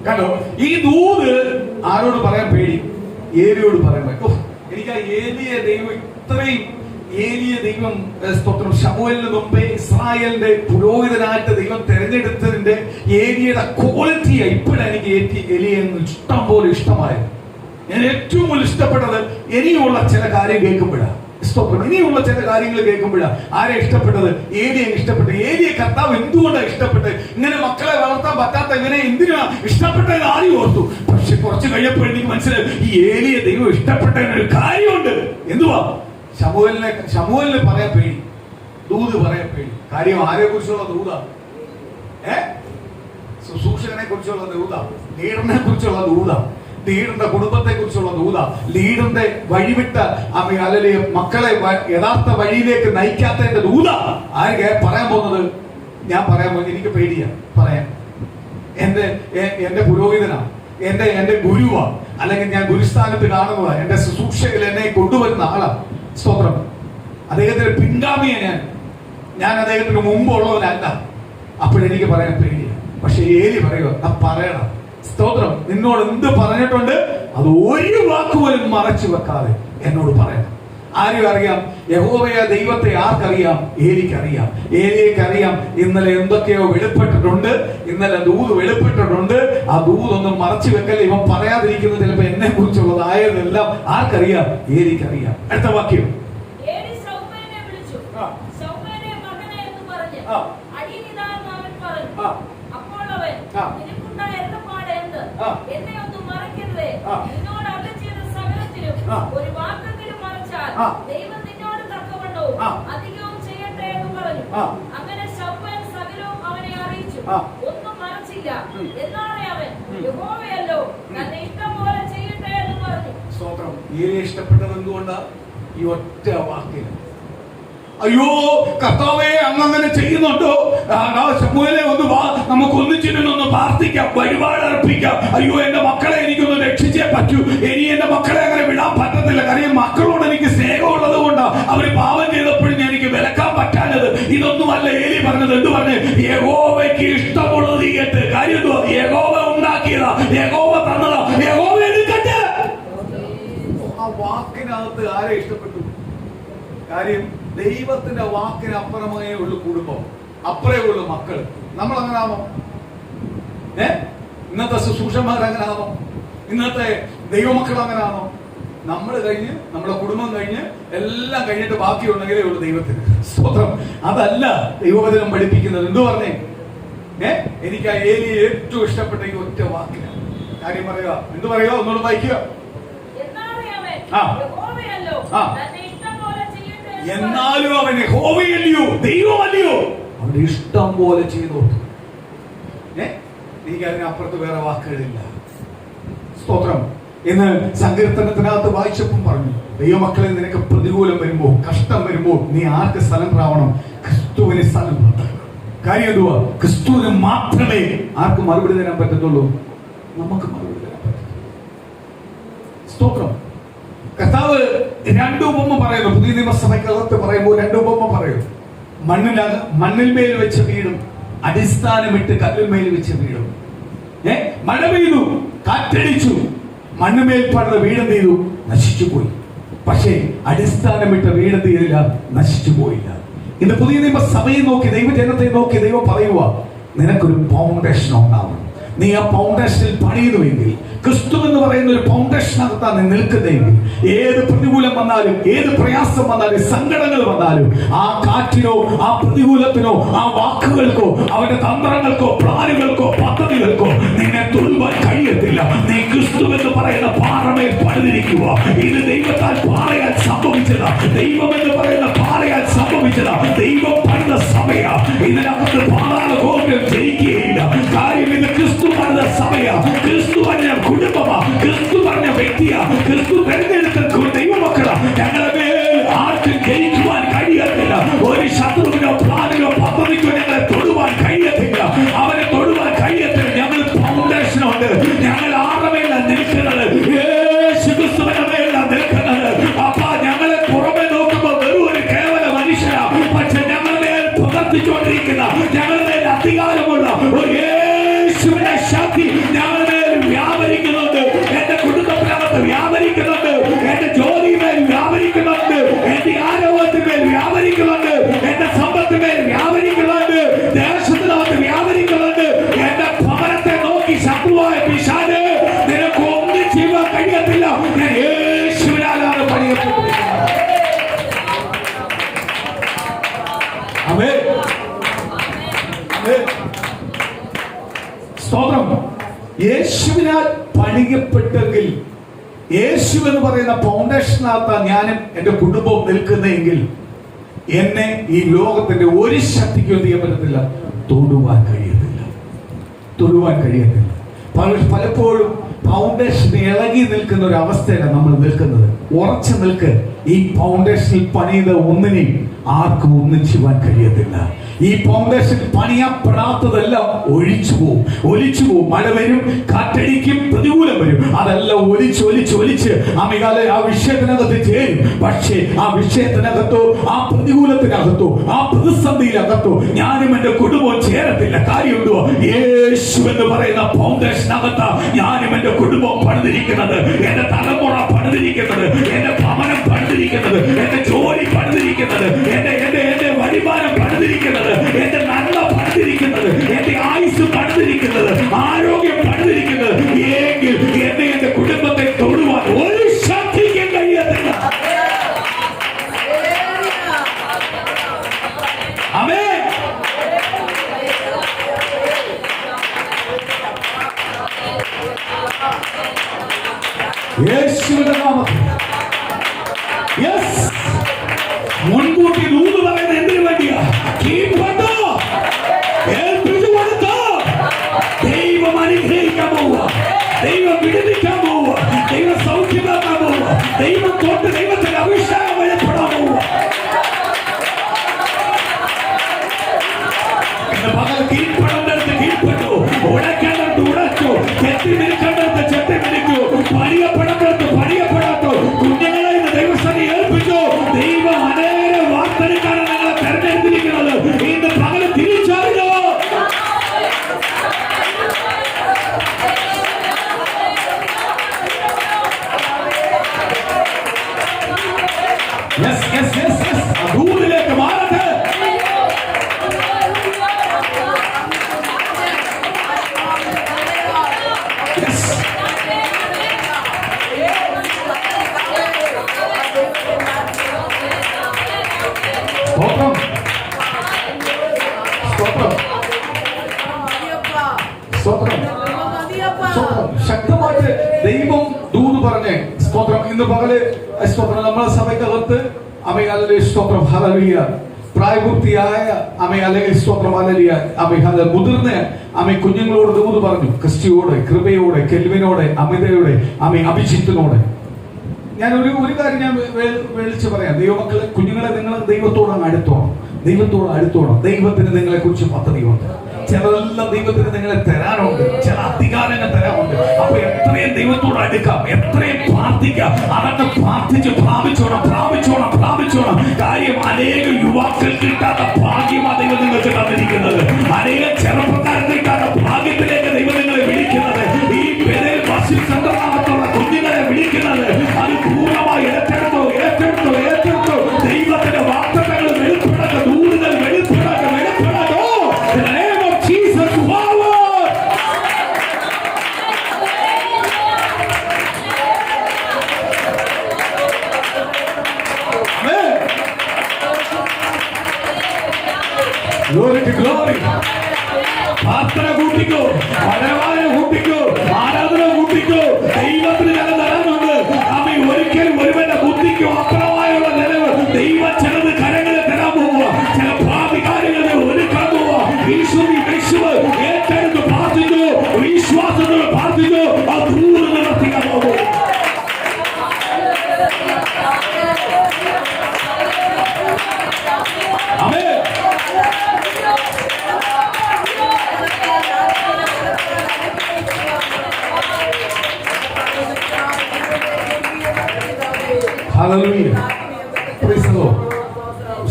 കണ്ടോ, ഈ ദൂത് ആരോട് പറയാൻ പേടി? ഏലിയോട് പറയാൻ പറ്റും. എനിക്ക് ആ ഏലിയ ദൈവം ഇത്രയും ഏലിയ ദൈവം സ്തോത്രം ശമൂവേലിന് മുമ്പേ ഇസ്രായേലിന്റെ പുരോഹിതനായിട്ട് ദൈവം തെരഞ്ഞെടുത്തതിന്റെ ഏലിയയുടെ ക്വാളിറ്റിയാ ഇപ്പോഴാണ് എനിക്ക് ഏലിയെ ഇഷ്ടം പോലെ ഇഷ്ടമായത്. ഞാൻ ഏറ്റവും കൂടുതൽ ഇഷ്ടപ്പെട്ടത് ഇനിയുള്ള ചില കാര്യം കേൾക്കുമ്പോഴാണ്. ഇനിയുള്ള ചില കാര്യങ്ങൾ കേൾക്കുമ്പോഴാണ് ആരെ ഇഷ്ടപ്പെട്ടത്? ഏലിയെ ഇഷ്ടപ്പെട്ടു. ഏലിയെ കർത്താവ് എന്തുകൊണ്ടാണ് ഇഷ്ടപ്പെട്ടത്? ഇങ്ങനെ മക്കളെ വളർത്താൻ പറ്റാത്ത ഇങ്ങനെ എന്തിനാ ഇഷ്ടപ്പെട്ടത് ആരും ഓർത്തു. പക്ഷെ കുറച്ച് കഴിഞ്ഞപ്പോൾ എനിക്ക് മനസ്സിലായി, ഈ ഏലിയെ ദൈവം ഇഷ്ടപ്പെട്ടതിനൊരു കാര്യമുണ്ട്. എന്തുവാ? ശമൂവേലിനെ പറയാൻ പേടി, ദൂത് പറയാൻ പേടി. കാര്യം ആരെ കുറിച്ചുള്ള ദൂതാ? ശുശ്രൂഷകനെ കുറിച്ചുള്ള ദൂതാ, ലീഡറിനെ കുറിച്ചുള്ള ദൂതാ, ലീഡറിന്റെ കുടുംബത്തെ കുറിച്ചുള്ള ദൂത, ലീഡറിന്റെ വഴിവിട്ട അല്ലെങ്കിൽ മക്കളെ യഥാർത്ഥ വഴിയിലേക്ക് നയിക്കാത്തതിന്റെ ദൂത ആര് പറയാൻ പോകുന്നത്? ഞാൻ പറയാൻ പോകുന്നത് എനിക്ക് പേടിയാ പറയാൻ. എന്റെ പുരോഹിതനാ, എന്റെ ഗുരുവാ, അല്ലെങ്കിൽ ഞാൻ ഗുരുസ്ഥാനത്ത് കാണുന്നതാ, എന്റെ ശുശ്രൂഷയിൽ എന്നെ കൊണ്ടുവരുന്ന ആളാ. സ്തോത്രം. അദ്ദേഹത്തിന്റെ പിൻഗാമിയെ ഞാൻ അദ്ദേഹത്തിന് മുമ്പുള്ളവനല്ല. അപ്പോഴെനിക്ക് പറയാൻ പേടിയാ. പക്ഷെ ഏലി പറയുക, പറയണം. സ്തോത്രം. നിന്നോട് എന്ത് പറഞ്ഞിട്ടുണ്ട് അത് ഒരു വാക്കുപോലും മറച്ചു വെക്കാതെ എന്നോട് പറയണം. ആരും അറിയാം? യഹോവയ ദൈവത്തെ ആർക്കറിയാം? ഏലിക്കറിയാം. ഏലിയക്കറിയാം ഇന്നലെ എന്തൊക്കെയോ വെളിപ്പെട്ടിട്ടുണ്ട്, ഇന്നലെ ദൂത് വെളിപ്പെട്ടിട്ടുണ്ട്. ആ ദൂതൊന്നും മറച്ചു വെക്കൽ. ഇവൻ പറയാതിരിക്കുന്നത് ചിലപ്പോ എന്നെ കുറിച്ചുള്ളതായതെല്ലാം ആർക്കറിയാം? ഏലിക്കറിയാം. അടുത്ത വാക്യം. എന്നെ ഒന്നും മറക്കരുതേ, നിന്നോട് അകറ്റിയ സകലത്തിലും ഒരു വാക്കെങ്കിലും മറച്ചാൽ ദൈവം നിന്നോട് തക്കവണ്ണവും അധികവും ചെയ്യട്ടെ എന്ന് പറഞ്ഞു. അങ്ങനെ ശമൂവേൽ സകലവും അവനെ അറിയിച്ചു, ഒന്നും മറച്ചില്ല. എന്നാണ് അവൻ, യഹോവയല്ലോ തന്നെ ഇഷ്ടം പോലെ ചെയ്യട്ടെ എന്ന് പറഞ്ഞു. സ്തോത്രം. ഏലിയെ ഇഷ്ടപ്പെട്ടത് എന്തുകൊണ്ടാ? ഈ ഒറ്റ വാക്കിൽ. അയ്യോ കർത്താവേ, അങ്ങനെ ചെയ്യുന്നുണ്ടോ? ശമൂവേലേ ഒന്ന് വാ, നമുക്ക് ഒന്നിച്ചിരുന്നൊന്ന് പ്രാർത്ഥിക്കാം, വഴിപാട് അർപ്പിക്കാം. അയ്യോ എന്റെ മക്കളെ എനിക്കൊന്ന് രക്ഷിച്ചേ പറ്റൂ. ഇനി എന്റെ മക്കളെ അങ്ങനെ വിടാൻ പറ്റത്തില്ല. കാര്യം മക്കളോട് എനിക്ക് സ്നേഹമുള്ളത് കൊണ്ടാണ് അവര് പാപം ചെയ്തപ്പോഴും എനിക്ക് വിലക്കാൻ പറ്റാഞ്ഞത്. ഇതൊന്നുമല്ല ഏലി പറഞ്ഞത്. എന്ത് പറഞ്ഞു? യഹോവയ്ക്ക് ഇഷ്ടമുള്ളത് ചെയ്യട്ടെ. കാര്യം എന്തുവാ? യഹോവ ഉണ്ടാക്കിയതാ, യഹോവ തന്നതാ, യഹോവ എടുക്കട്ടെ. ആ വാക്കിനകത്ത് ആരെ ഇഷ്ടപ്പെട്ടു? കാര്യം ദൈവത്തിന്റെ വാക്കിന് അപ്പുറമേ ഉള്ളു കുടുംബം, അപ്പുറേ ഉള്ളു മക്കൾ. നമ്മൾ അങ്ങനെ ആണോ? ഇന്നത്തെ ശുശ്രൂഷന്മാർ അങ്ങനെ ആണോ? ഇന്നത്തെ ദൈവമക്കൾ അങ്ങനെ ആണോ? നമ്മൾ കഴിഞ്ഞ്, നമ്മുടെ കുടുംബം കഴിഞ്ഞ് എല്ലാം കഴിഞ്ഞിട്ട് ബാക്കിയുണ്ടെങ്കിലേ ഉള്ളു ദൈവത്തിന്. സ്തോത്രം. അതല്ല ദൈവവചനം പഠിപ്പിക്കുന്നത്. എന്തു പറഞ്ഞേ? എനിക്ക് ആ ഏലിയെ ഏറ്റവും ഇഷ്ടപ്പെട്ട ഈ ഒറ്റ വാക്കിനാണ്. കാര്യം പറയുക. എന്ത് പറയുക? ഒന്നുകൂടെ വായിക്കുക. എന്നാലും അവൻ യഹോവയല്ലയോ, ദൈവമല്ലയോ, അവന്റെ ഇഷ്ടം പോലെ ചെയ്തു. എനിക്ക് അതിനപ്പുറത്ത് വേറെ വാക്കുകളില്ല. സ്തോത്രം. എന്ന് സങ്കീർത്തനത്തിനകത്ത് വായിച്ചപ്പം പറഞ്ഞു, ദൈവമക്കളെ നിനക്ക് പ്രതികൂലം വരുമ്പോ, കഷ്ടം വരുമ്പോ നീ ആർക്ക് സ്ഥലം പ്രാവണം? ക്രിസ്തുവിന് സ്ഥലം. കാര്യം എന്തുവാ? ക്രിസ്തുവിന് മാത്രമേ ആർക്ക് മറുപടി തരാൻ പറ്റത്തുള്ളൂ? നമുക്ക് മറുപടി തരാൻ പറ്റും. സ്തോത്രം. കർത്താവ് രണ്ട് ഉപമ പറയുന്നു. പുതിയ നിയമസഭയ്ക്കകത്ത് പറയുമ്പോൾ രണ്ട് ഉപമ പറയുന്നു. മണ്ണിന്മേൽ വെച്ച വീടും അടിസ്ഥാനമിട്ട് കല്ലിന്മേൽ വെച്ച വീടും. മഴ പെയ്തു, കാറ്റടിച്ചു, മണ്ണുമേൽ പണിത വീടെന്ത് ചെയ്തു? നശിച്ചു പോയി. പക്ഷേ അടിസ്ഥാനമിട്ട വീടെന്ത് ചെയ്തില്ല? നശിച്ചു പോയില്ല. ഇന്ന് പുതിയ നിയമസഭയെ നോക്കി, ദൈവജനത്തെ നോക്കി ദൈവം പറയുക, നിനക്കൊരു ഫൗണ്ടേഷൻ ഉണ്ടാവണം. നീ ആ ഫൗണ്ടേഷനിൽ പണിയുന്നുവെങ്കിൽ, ക്രിസ്തു എന്ന് പറയുന്ന ഒരു ഫൗണ്ടേഷനകത്താണ് നീ നിൽക്കുന്നതെങ്കിൽ, ഏത് പ്രതികൂലം വന്നാലും, ഏത് പ്രയാസം വന്നാലും, സങ്കടങ്ങൾ വന്നാലും, ആ കാറ്റിനോ ആ പ്രതികൂലത്തിനോ ആ വാക്കുകൾക്കോ അവന്റെ തന്ത്രങ്ങൾക്കോ പ്ലാനുകൾക്കോ പദ്ധതികൾക്കോ നിന്നെ തൊടുവാൻ കഴിയത്തില്ല. നീ ക്രിസ്തു എന്ന് പറയുന്ന പാറമേൽ പണിതിരിക്കുക. ഇത് ദൈവത്താൽ പാറയാൽ സംഭവിച്ചതാ. ദൈവം എന്ന് പറയുന്ന പാറയാൽ സംഭവിച്ചതാ. ദൈവം പണിത സഭയാ. ഇതിനകത്ത് പാതാള ഗോപുരം ജയിക്കുകയില്ല. കാര്യം ഇത് ക്രിസ്തു പണിത സഭയാ. ക്രിസ്തു പറഞ്ഞ കുടുംബമാ. ക്രിസ്തു പറഞ്ഞ വ്യക്തിയാ. ക്രിസ്തു തെരഞ്ഞെടുത്ത ദൈവമക്കളാ. ഞങ്ങളുടെ മേൽ ആർക്കും ജയിക്കുവാൻ കഴിയത്തില്ല. ഒരു ശത്രുവിനോ പ്ലാനിനോ പദ്ധതിക്കോ ഞങ്ങളെ തൊടുവാൻ കഴിയത്തില്ല. അവരെ തൊടുവാൻ കഴിയത്തില്ല. ഞങ്ങൾ ഫൗണ്ടേഷനുണ്ട്. ഞങ്ങൾ ആറമേലാണ് നിൽക്കുന്നത്. യേശു ക്രിസ്തുവിന്റെ മേലാണ് നിൽക്കുന്നത്. അപ്പൊ ഞങ്ങളെ പുറമെ നോക്കുമ്പോൾ വെറും ഒരു കേവല മനുഷ്യനാ. പക്ഷെ ഞങ്ങളുടെ മേൽ പ്രവർത്തിച്ചുകൊണ്ടിരിക്കുന്ന, ഞങ്ങളുടെ മേൽ അധികാരമുള്ള ഒരു യേശുവിന്റെ ശക്തി ഞങ്ങളുടെ മേൽ വ്യാപരിക്കുന്നുണ്ട്. എന്റെ കുടുംബത്തിനകത്ത് വ്യാപരിക്കുന്നുണ്ട്. എന്റെ ജോലിമേൽ വ്യാപരിക്കുന്നുണ്ട്. എന്റെ ആരോഗ്യത്തിന്മേൽ വ്യാപരിക്കുന്നുണ്ട്. എന്റെ സമ്പത്തിന്മേൽ വ്യാപരിക്കുന്നുണ്ട്. ദേശത്തിനകത്ത് വ്യാപരിക്കുന്നുണ്ട്. എന്റെ ഭവനത്തെ നോക്കി ശത്രുവായ പിശാച് നിനക്ക് ഒന്നും ചെയ്യാൻ കഴിയത്തില്ല. ഞാൻ യേശുവിനാലാണ് പണിയപ്പെട്ടിരിക്കുന്നത്. ആമേൻ. ആമേൻ. സ്തോത്രം. യേശുവിനാൽ പണിയപ്പെട്ടെങ്കിൽ, യേശു എന്ന് പറയുന്ന ഫൗണ്ടേഷനകത്താണ് ഞാനും എന്റെ കുടുംബവും നിൽക്കുന്നതെങ്കിൽ, എന്നെ ഈ ലോകത്തിന്റെ ഒരു ശക്തിക്കും എന്ത് ചെയ്യാൻ പറ്റത്തില്ല? തൊടുവാൻ കഴിയത്തില്ല. തൊടുവാൻ കഴിയത്തില്ല. പലപ്പോഴും ഫൗണ്ടേഷൻ ഇളകി നിൽക്കുന്ന ഒരു അവസ്ഥയിലാണ് നമ്മൾ നിൽക്കുന്നത്. ഉറച്ചു നിൽക്ക്. ഈ ഫൗണ്ടേഷനിൽ പണിത ഒന്നിനെയും ആർക്കും ഒന്നും ചെയ്യാൻ കഴിയത്തില്ല. ഈ ഫൗണ്ടേഷൻ പണിയപ്പെടാത്തതെല്ലാം ഒഴിച്ചു പോവും, ഒലിച്ചു പോവും. മഴ വരും, കാറ്റടിക്കും, പ്രതികൂലം വരും. അതെല്ലാം ഒലിച്ച് അമികാലെ ആ വിഷയത്തിനകത്ത് ചേരും. പക്ഷേ ആ വിഷയത്തിനകത്തോ ആ പ്രതികൂലത്തിനകത്തോ ആ പ്രതിസന്ധിയിലകത്തോ ഞാനും എന്റെ കുടുംബവും ചേരത്തില്ല. കാര്യമുണ്ടോ? യേശു എന്ന് പറയുന്ന ഫൗണ്ടേഷനകത്താ ഞാനും എന്റെ കുടുംബവും പണിതിരിക്കുന്നത്. എന്റെ തലമുറ പണിതിരിക്കുന്നത്. എന്റെ ഭവനം പണിതിരിക്കുന്നത്. എന്റെ ജോലി പണിതിരിക്കുന്നത്. എന്റെ വരുമാനം പണിതിരിക്കുന്നത്. എന്റെ നന്മ പണിതിരിക്കുന്നത്. എന്റെ ആയുസ് പണിതിരിക്കുന്നത്. ആരോഗ്യം പണിതിരിക്കുന്നത്. എങ്കിൽ എന്നെ എന്റെ കുടുംബത്തെ തൊടുവാൻ ഒരു ശക്തിക്കും കഴിയത്തില്ല. ആമേൻ. യേശുവിന്റെ നാമത്തിൽ. യെസ്. മുൻകൂട്ടി ദൂത് പറയുന്നത് എന്തിനു വേണ്ടിയാ? കീഴ്പ്പെട്ടോ, ഏൽപ്പിച്ചു കൊടുത്തോ. ദൈവം അനുഗ്രഹിക്കാൻ പോവുക. ദൈവം വിടുവിക്കാൻ പോവുക. ദൈവം സൗഖ്യമാക്കാൻ പോവുക. ദൈവം കൊണ്ട് ദൈവത്തിന്റെ അഭിഷേകം വെളിപ്പെടാൻ പോവുക. പകൽ കീഴ്പ്പെടേണ്ടടുത്ത് കീഴ്പ്പെട്ടു, ഉടക്കേണ്ടടുത്ത് ഉടച്ചു, ചെത്തി നിൽക്കേണ്ടടുത്ത് ചെത്തി നിൽക്കൂ, പണിയപ്പെടേണ്ടടുത്ത് പണിയപ്പെടാത്തു. കുഞ്ഞുങ്ങളെ ഇന്ന് ദൈവസ്ഥനെ ഏൽപ്പിച്ചു. ദൈവം അനേക വാർത്തെടുക്കാനാണ് നിങ്ങളെ തെരഞ്ഞെടുത്തിരിക്കുന്നത്. ഇന്ന് പകൽ തിരിച്ചറിഞ്ഞോ? ദൂരിലേക്ക് മാറട്ടെ. ശക്തമായിട്ട് ദൈവം ദൂത് പറഞ്ഞേ. സ്തോത്രം. ഇന്ന് പകല് സ്തോത്രം നമ്മളെ സഭയ്ക്കകത്ത് അമേകാലെ സ്തോത്രം ഹല്ലേലൂയ പ്രായപൂർത്തിയായ അല്ലെങ്കിൽ സ്തോത്രം ഹല്ലേലൂയ മുതിർന്ന കുഞ്ഞുങ്ങളോട് ദൂത് പറഞ്ഞു. ക്രിസ്റ്റിയോടെ, കൃപയോടെ, കെൽവിനോടെ, അമിതയോടെ, അഭിജിത്തിനോടെ. ഞാൻ ഒരു കാര്യം ഞാൻ വിളിച്ചു പറയാം. ദൈവമക്കളെ, കുഞ്ഞുങ്ങളെ നിങ്ങൾ ദൈവത്തോട് അങ്ങ് അടുത്തോണം. ദൈവത്തോട് അടുത്തോണം. ദൈവത്തിന് നിങ്ങളെ കുറിച്ച് പദ്ധതിയുണ്ട്. ചിലതെല്ലാം ദൈവത്തിന് നിങ്ങളെ തരാനുണ്ട്, ചില അധികാരങ്ങൾ തരാനുണ്ട്. അപ്പൊ എത്രയും ദൈവത്തോട് അടുക്കാം, എത്രയും പ്രാർത്ഥിക്കാം. അതൊക്കെ പ്രാർത്ഥിച്ച് പ്രാപിച്ചോണം. കാര്യം അനേക യുവാക്കൾക്ക് കിട്ടാത്ത ഭാഗ്യമാണ് ദൈവം നിങ്ങൾക്ക് തന്നിരിക്കുന്നത്. അനേക ചെറുപ്പക്കാർക്ക് കിട്ടാത്ത ഭാഗ്യത്തിലേക്ക് ദൈവം നിങ്ങളെ വിളിക്കുന്നത്. ഈ ബെഥേൽ വർഷിപ്പ് സെന്ററിനകത്തുള്ള കുഞ്ഞുങ്ങളെ വിളിക്കുന്നത് അത് പൂർണ്ണമായി ഏറ്റെടുത്തോ. ദൈവത്തിന്റെ വാർത്തകൾ വെളിപ്പെടട്ടെ, ദൂതുകൾ വെളിപ്പെടട്ടെ. In the name of Jesus, forward! Amen. Glory to glory. പ്രാർത്ഥന കൂട്ടിക്കോ, വരവായ കൂട്ടിക്കോ, ആരാധന കൂട്ടിക്കോ. ദൈവത്തിന് ചില തരാനുണ്ട്. ആമേൻ. ഒരിക്കലും ഒരുവന്റെ ബുദ്ധിക്കോ അപ്പുറമായുള്ള നിലവ് ദൈവം ചിലത് കരങ്ങളെ തരാൻ പോവുക. ചില ഭാവി കാര്യങ്ങളെ ഒരുക്കാൻ പോവുക. ഏറ്റെടുത്ത് പ്രാർത്ഥിച്ചു, വിശ്വാസത്തോടെ പ്രാർത്ഥിച്ചു. ആ ദൂരം നിവർത്തിക്കാൻ പോകും. ആമേൻ. ഹല്ലേലൂയ. Praise the Lord.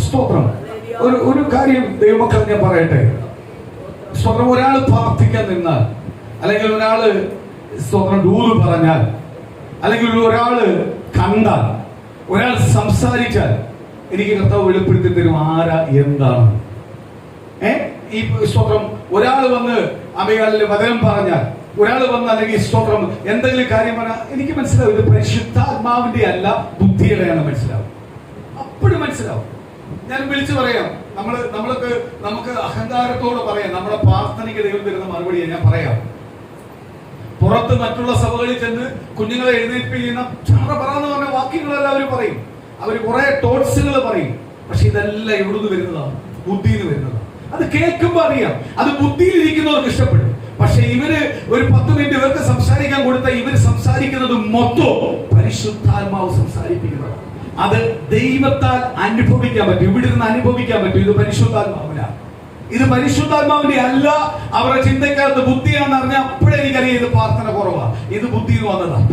സ്തോത്രം. ഒരു കാര്യം ദൈവമക്കൾ ഞാൻ പറയട്ടെ. സ്തോത്രം. ഒരാൾ പ്രാർത്ഥിക്കാൻ നിന്നാൽ, അല്ലെങ്കിൽ ഒരാള് സ്തോത്രം ദൂത് പറഞ്ഞാൽ, അല്ലെങ്കിൽ ഒരാള് കണ്ടാൽ, ഒരാൾ സംസാരിച്ചാൽ എനിക്ക് കർത്താവ് വെളിപ്പെടുത്തി തരും ആരാ എന്താണ്. ഈ സ്തോത്രം ഒരാൾ വന്ന് അമേകാലിൽ വചനം പറഞ്ഞാൽ, ഒരാൾ വന്ന് അല്ലെങ്കിൽ സ്തോത്രം എന്തെങ്കിലും കാര്യം പറഞ്ഞാൽ എനിക്ക് മനസ്സിലാവും ഇത് പരിശുദ്ധാത്മാവിന്റെ അല്ല ബുദ്ധിയുടെയാണ് മനസ്സിലാവും. അപ്പോഴും മനസ്സിലാവും. ഞാൻ വിളിച്ചു പറയാം, നമുക്ക് അഹങ്കാരത്തോടെ പറയാം നമ്മുടെ പ്രാർത്ഥനയ്ക്ക് ദൈവം തരുന്ന മറുപടിയെ ഞാൻ പറയാം. പുറത്ത് മറ്റുള്ള സഭകളിൽ ചെന്ന് കുഞ്ഞുങ്ങളെ എഴുന്നേൽപ്പിക്കുന്ന പറന്ന് പറഞ്ഞ വാക്യങ്ങളെല്ലാം അവർ പറയും. അവർ കുറെ ടോട്ട്സുകൾ പറയും. പക്ഷെ ഇതെല്ലാം എവിടുന്ന് വരുന്നതാണ്? ബുദ്ധിയിൽ നിന്ന് വരുന്നതാണ്. അത് കേൾക്കുമ്പോൾ അറിയാം അത് ബുദ്ധിയിൽ ഇരിക്കുന്നവർക്ക് ഇഷ്ടപ്പെടും. പക്ഷെ ഇവര് ഒരു 10 മിനിറ്റ് ഇവർക്ക് സംസാരിക്കാൻ കൊടുത്താൽ ഇവര് സംസാരിക്കുന്നത് മൊത്തം പരിശുദ്ധാത്മാവ് സംസാരിപ്പിക്കുന്നതാണ്. അത് ദൈവത്താൽ അനുഭവിക്കാൻ പറ്റും. ഇവിടെ നിന്ന് അനുഭവിക്കാൻ പറ്റും. ഇത് പരിശുദ്ധാത്മാവിനാണ്. ഇത് പരിശുദ്ധാത്മാവിന്റെ അല്ല. അവരുടെ ചിന്തക്കകത്ത് ബുദ്ധിയാണെന്ന് അറിഞ്ഞാൽ അപ്പോഴേ എനിക്കറിയാം ഇത് പ്രാർത്ഥന കുറവാണ്, ഇത് ബുദ്ധിയിൽ വന്നതാണ്.